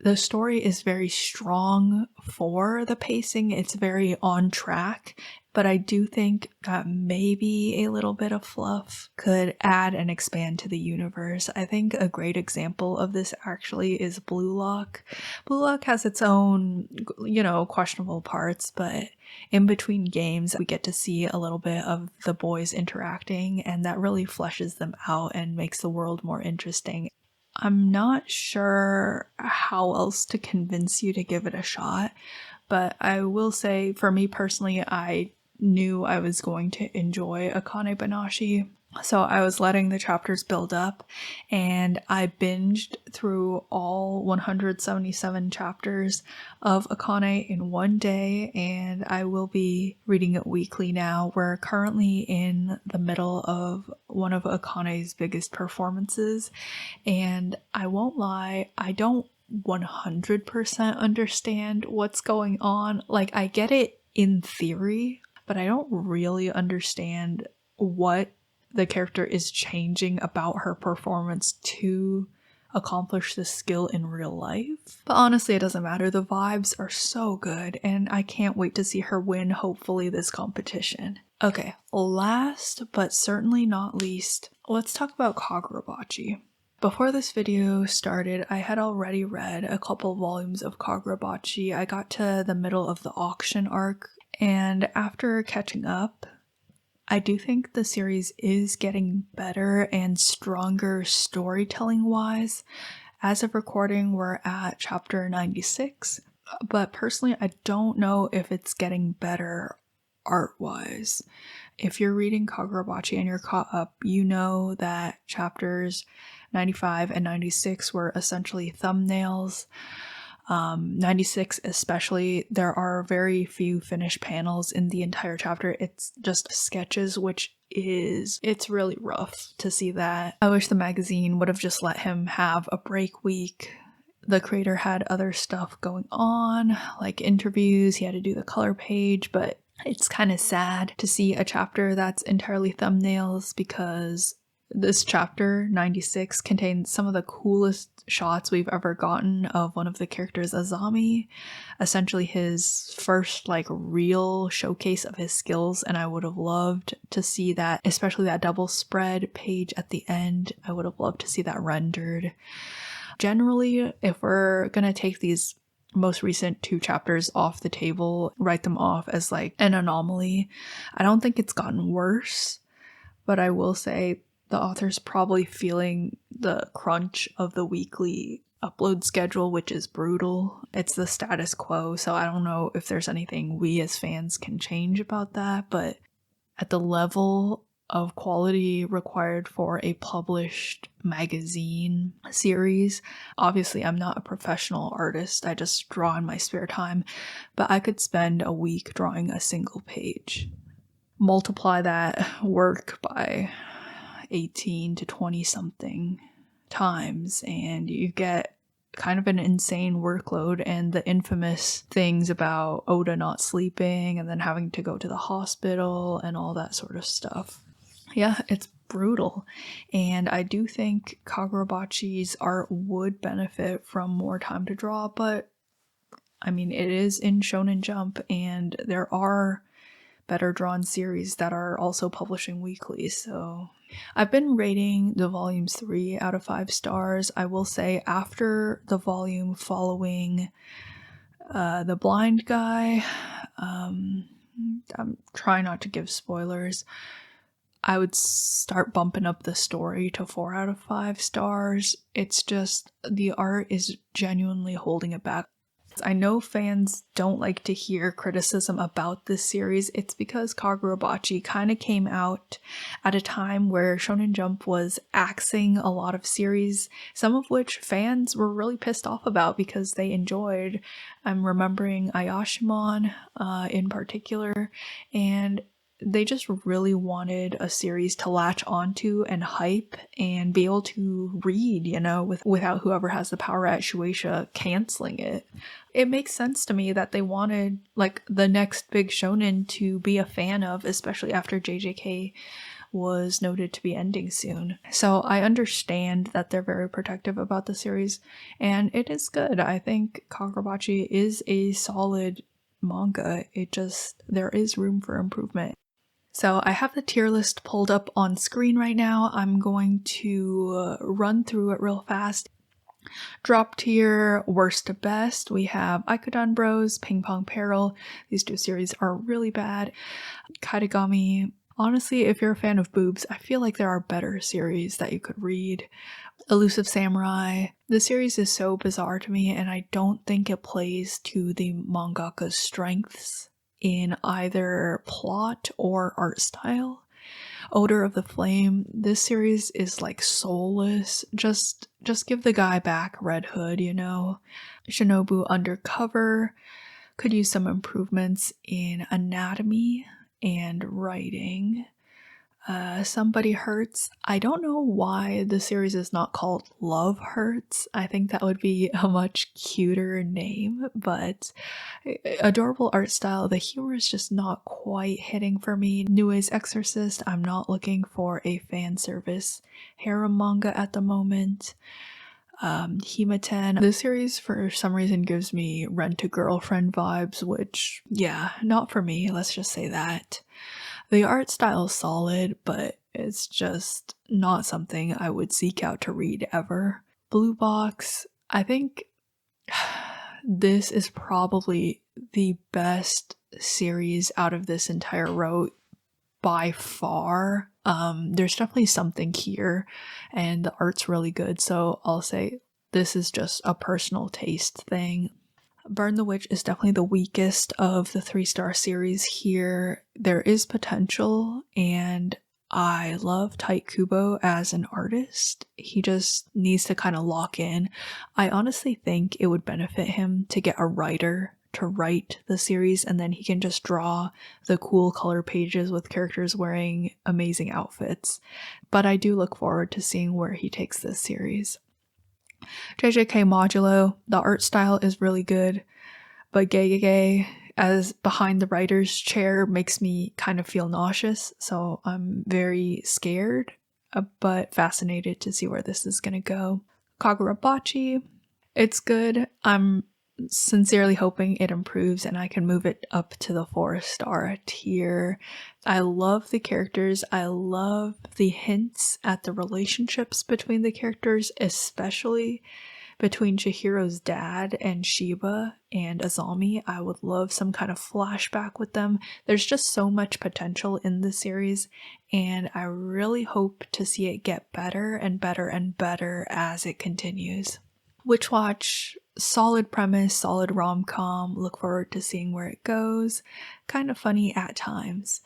The story is very strong for the pacing, it's very on track, but I do think that maybe a little bit of fluff could add and expand to the universe. I think a great example of this actually is Blue Lock. Blue Lock has its own, questionable parts, but in between games, we get to see a little bit of the boys interacting, and that really fleshes them out and makes the world more interesting. I'm not sure how else to convince you to give it a shot, but I will say, for me personally, I knew I was going to enjoy Akane Banashi. So I was letting the chapters build up, and I binged through all 177 chapters of Akane in one day, and I will be reading it weekly now. We're currently in the middle of one of Akane's biggest performances, and I won't lie, I don't 100% understand what's going on. Like, I get it in theory, but I don't really understand what the character is changing about her performance to accomplish this skill in real life. But honestly, it doesn't matter. The vibes are so good, and I can't wait to see her win, hopefully, this competition. Okay, last but certainly not least, let's talk about Kagurabachi. Before this video started, I had already read a couple volumes of Kagurabachi. I got to the middle of the auction arc, and after catching up, I do think the series is getting better and stronger storytelling wise. As of recording, we're at chapter 96, but personally, I don't know if it's getting better art wise. If you're reading Kagurabachi and you're caught up, you know that chapters 95 and 96 were essentially thumbnails. 96 especially, there are very few finished panels in the entire chapter. It's just sketches, which it's really rough to see that. I wish the magazine would have just let him have a break week. The creator had other stuff going on, like interviews, he had to do the color page, but it's kind of sad to see a chapter that's entirely thumbnails, because this chapter, 96, contains some of the coolest shots we've ever gotten of one of the characters, Azami. Essentially his first real showcase of his skills, and I would have loved to see that, especially that double spread page at the end. I would have loved to see that rendered. Generally, if we're gonna take these most recent 2 chapters off the table, write them off as an anomaly, I don't think it's gotten worse, but I will say the author's probably feeling the crunch of the weekly upload schedule, which is brutal. It's the status quo, so I don't know if there's anything we as fans can change about that, but at the level of quality required for a published magazine series, obviously I'm not a professional artist, I just draw in my spare time, but I could spend a week drawing a single page. Multiply that work by 18 to 20 something times and you get kind of an insane workload, and the infamous things about Oda not sleeping and then having to go to the hospital and all that sort of stuff. Yeah, it's brutal, and I do think Kagurabachi's art would benefit from more time to draw, but I mean, it is in Shonen Jump and there are better drawn series that are also publishing weekly, so I've been rating the volumes 3 out of 5 stars. I will say after the volume following the blind guy, I'm trying not to give spoilers, I would start bumping up the story to 4 out of 5 stars. It's just the art is genuinely holding it back. I know fans don't like to hear criticism about this series. It's because Kagurabachi kind of came out at a time where Shonen Jump was axing a lot of series, some of which fans were really pissed off about because they enjoyed. I'm remembering Ayashimon in particular, and they just really wanted a series to latch onto and hype and be able to read, without whoever has the power at Shueisha canceling it. It makes sense to me that they wanted the next big shonen to be a fan of, especially after JJK was noted to be ending soon. So I understand that they're very protective about the series, and it is good. I think Kagurabachi is a solid manga. There is room for improvement. So I have the tier list pulled up on screen right now. I'm going to run through it real fast. Drop tier, worst to best, we have Ekiden Bros, Ping Pong Peril. These 2 series are really bad. Kadegami, honestly, if you're a fan of boobs, I feel like there are better series that you could read. Elusive Samurai. The series is so bizarre to me, and I don't think it plays to the mangaka's strengths in either plot or art style. Odor of the Flame, this series is soulless. Just give the guy back Red Hood, Shinobi Undercover could use some improvements in anatomy and writing. Somebody Hertz. I don't know why the series is not called Love Hertz. I think that would be a much cuter name, but adorable art style. The humor is just not quite hitting for me. Neway's Exorcist. I'm not looking for a fan service harem manga at the moment. Hima Ten. This series for some reason gives me Rent-a-Girlfriend vibes, which, yeah, not for me, let's just say that. The art style is solid, but it's just not something I would seek out to read ever. Blue Box, I think this is probably the best series out of this entire row. by far. There's definitely something here, and the art's really good, so I'll say this is just a personal taste thing. Burn the Witch is definitely the weakest of the 3-star series here. There is potential, and I love Tite Kubo as an artist. He just needs to kind of lock in. I honestly think it would benefit him to get a writer to write the series, and then he can just draw the cool color pages with characters wearing amazing outfits. But I do look forward to seeing where he takes this series. JJK Modulo, the art style is really good, but Gege as behind the writer's chair makes me kind of feel nauseous, so I'm very scared, but fascinated to see where this is going to go. Kagurabachi, it's good. I'm sincerely hoping it improves and I can move it up to the 4-star tier. I love the characters. I love the hints at the relationships between the characters, especially between Chihiro's dad and Shiba and Azami. I would love some kind of flashback with them. There's just so much potential in the series, and I really hope to see it get better and better and better as it continues. Witch Watch, solid premise, solid rom-com, look forward to seeing where it goes. Kind of funny at times.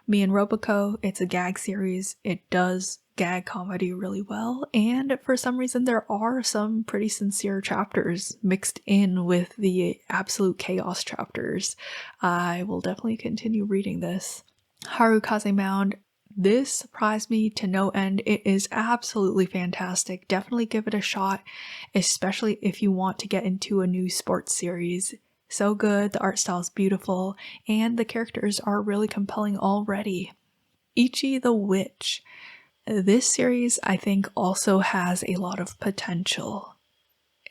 Me and Robocco, it's a gag series. It does gag comedy really well, and for some reason there are some pretty sincere chapters mixed in with the absolute chaos chapters. I will definitely continue reading this. Harukaze Mound, this surprised me to no end. It is absolutely fantastic. Definitely give it a shot, especially if you want to get into a new sports series. So good, the art style is beautiful, and the characters are really compelling already. Ichi the Witch. This series, I think, also has a lot of potential.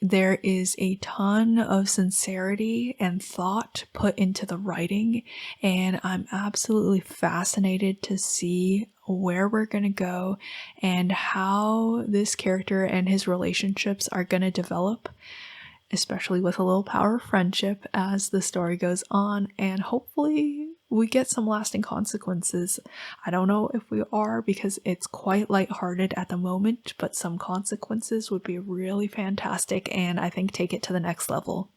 There is a ton of sincerity and thought put into the writing, and I'm absolutely fascinated to see where we're going to go and how this character and his relationships are going to develop, especially with a little power of friendship as the story goes on, and hopefully we get some lasting consequences. I don't know if we are because it's quite lighthearted at the moment, but some consequences would be really fantastic and I think take it to the next level.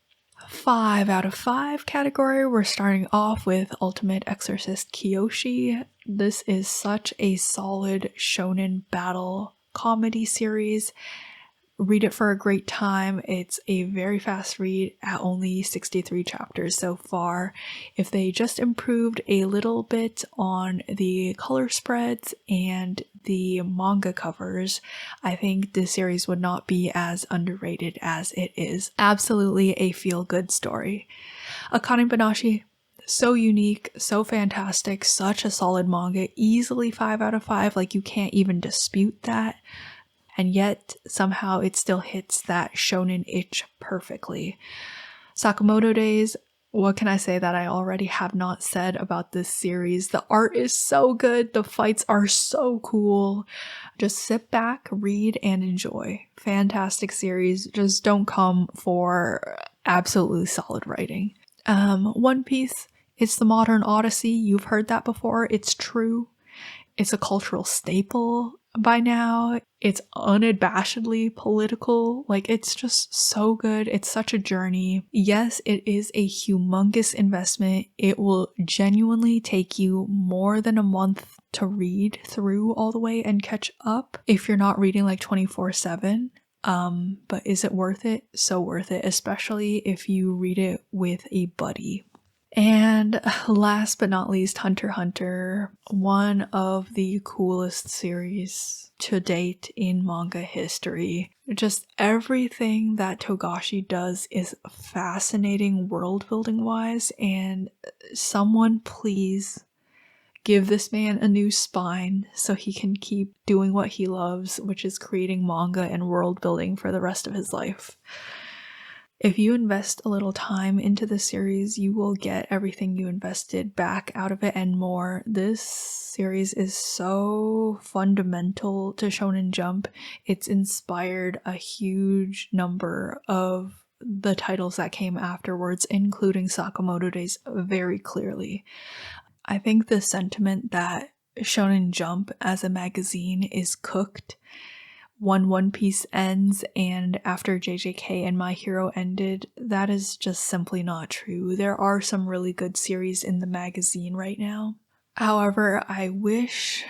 5 out of 5 category, we're starting off with Ultimate Exorcist Kiyoshi. This is such a solid shonen battle comedy series. Read it for a great time. It's a very fast read at only 63 chapters so far. If they just improved a little bit on the color spreads and the manga covers, I think this series would not be as underrated as it is. Absolutely a feel-good story. Akane Banashi, so unique, so fantastic, such a solid manga, easily 5 out of 5, like you can't even dispute that. And yet somehow it still hits that shonen itch perfectly. Sakamoto Days, what can I say that I already have not said about this series? The art is so good, the fights are so cool. Just sit back, read, and enjoy. Fantastic series, just don't come for absolutely solid writing. One Piece, it's the modern Odyssey, you've heard that before, it's true. It's a cultural staple by now. It's unabashedly political. Like, it's just so good. It's such a journey. Yes, it is a humongous investment. It will genuinely take you more than a month to read through all the way and catch up if you're not reading like 24/7. But is it worth it? So worth it, especially if you read it with a buddy. And last but not least, Hunter x Hunter, one of the coolest series to date in manga history. Just everything that Togashi does is fascinating world building wise, and someone please give this man a new spine so he can keep doing what he loves, which is creating manga and world building for the rest of his life. If you invest a little time into the series, you will get everything you invested back out of it and more. This series is so fundamental to Shonen Jump. It's inspired a huge number of the titles that came afterwards, including Sakamoto Days, very clearly. I think the sentiment that Shonen Jump as a magazine is cooked when One Piece ends and after JJK and My Hero ended, that is just simply not true. There are some really good series in the magazine right now. However, I wish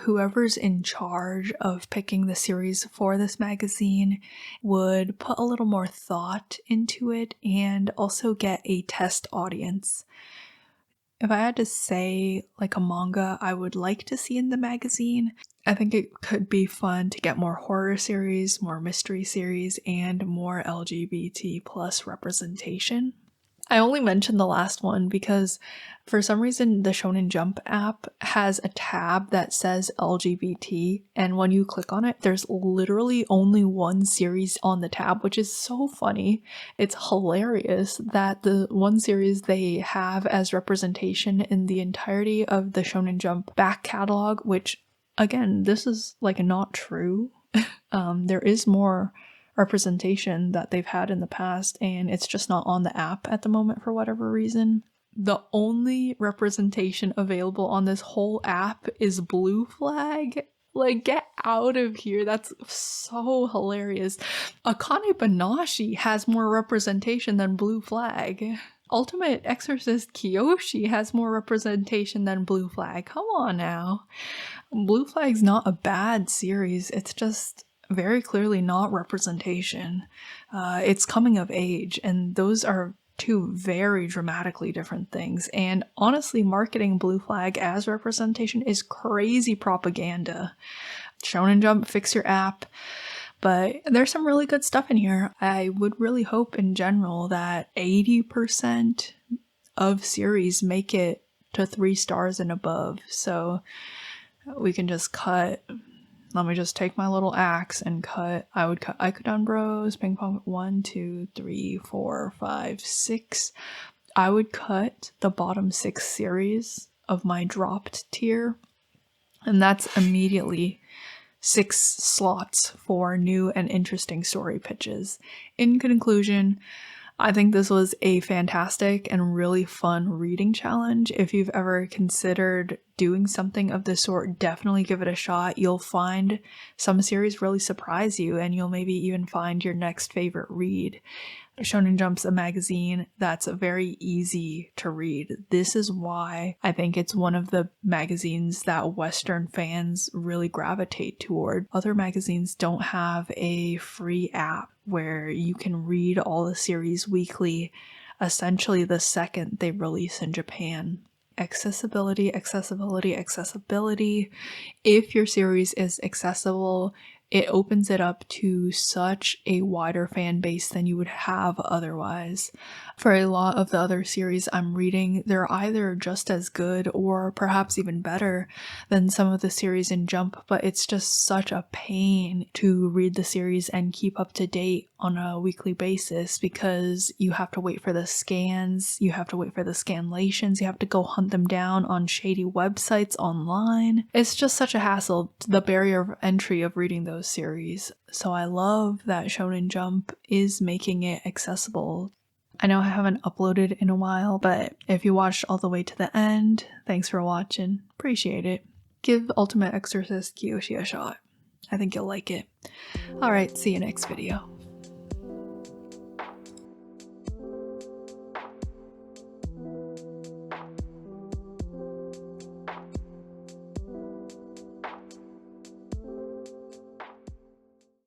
whoever's in charge of picking the series for this magazine would put a little more thought into it and also get a test audience. If I had to say like a manga I would like to see in the magazine, I think it could be fun to get more horror series, more mystery series, and more LGBT plus representation. I only mentioned the last one because for some reason the Shonen Jump app has a tab that says LGBT, and when you click on it, there's literally only one series on the tab, which is so funny. It's hilarious that the one series they have as representation in the entirety of the Shonen Jump back catalog, which again, this is like not true. There is more representation that they've had in the past, and it's just not on the app at the moment for whatever reason. The only representation available on this whole app is Blue Flag. Like, get out of here. That's so hilarious. Akane Banashi has more representation than Blue Flag. Ultimate Exorcist Kiyoshi has more representation than Blue Flag. Come on now. Blue Flag's not a bad series. It's just very clearly not representation. It's coming of age, and those are two very dramatically different things. And honestly, marketing Blue Flag as representation is crazy propaganda. Shonen Jump, fix your app. But there's some really good stuff in here. I would really hope in general that 80% of series make it to 3 stars and above. So we can just cut. Let me just take my little axe and cut. I would cut Ekiden Bros, Ping Pong 1, 2, 3, 4, 5, 6. I would cut the bottom 6 series of my dropped tier, and that's immediately 6 slots for new and interesting story pitches. In conclusion, I think this was a fantastic and really fun reading challenge. If you've ever considered doing something of this sort, definitely give it a shot. You'll find some series really surprise you, and you'll maybe even find your next favorite read. Shonen Jump's a magazine that's very easy to read. This is why I think it's one of the magazines that Western fans really gravitate toward. Other magazines don't have a free app where you can read all the series weekly, essentially the second they release in Japan. Accessibility, accessibility, accessibility. If your series is accessible, it opens it up to such a wider fan base than you would have otherwise. For a lot of the other series I'm reading, they're either just as good or perhaps even better than some of the series in Jump, but it's just such a pain to read the series and keep up to date on a weekly basis because you have to wait for the scans, you have to wait for the scanlations, you have to go hunt them down on shady websites online. It's just such a hassle, the barrier of entry of reading those series. So I love that Shonen Jump is making it accessible. I know I haven't uploaded in a while, but if you watched all the way to the end, thanks for watching. Appreciate it. Give Ultimate Exorcist Kiyoshi a shot. I think you'll like it. Alright, see you next video.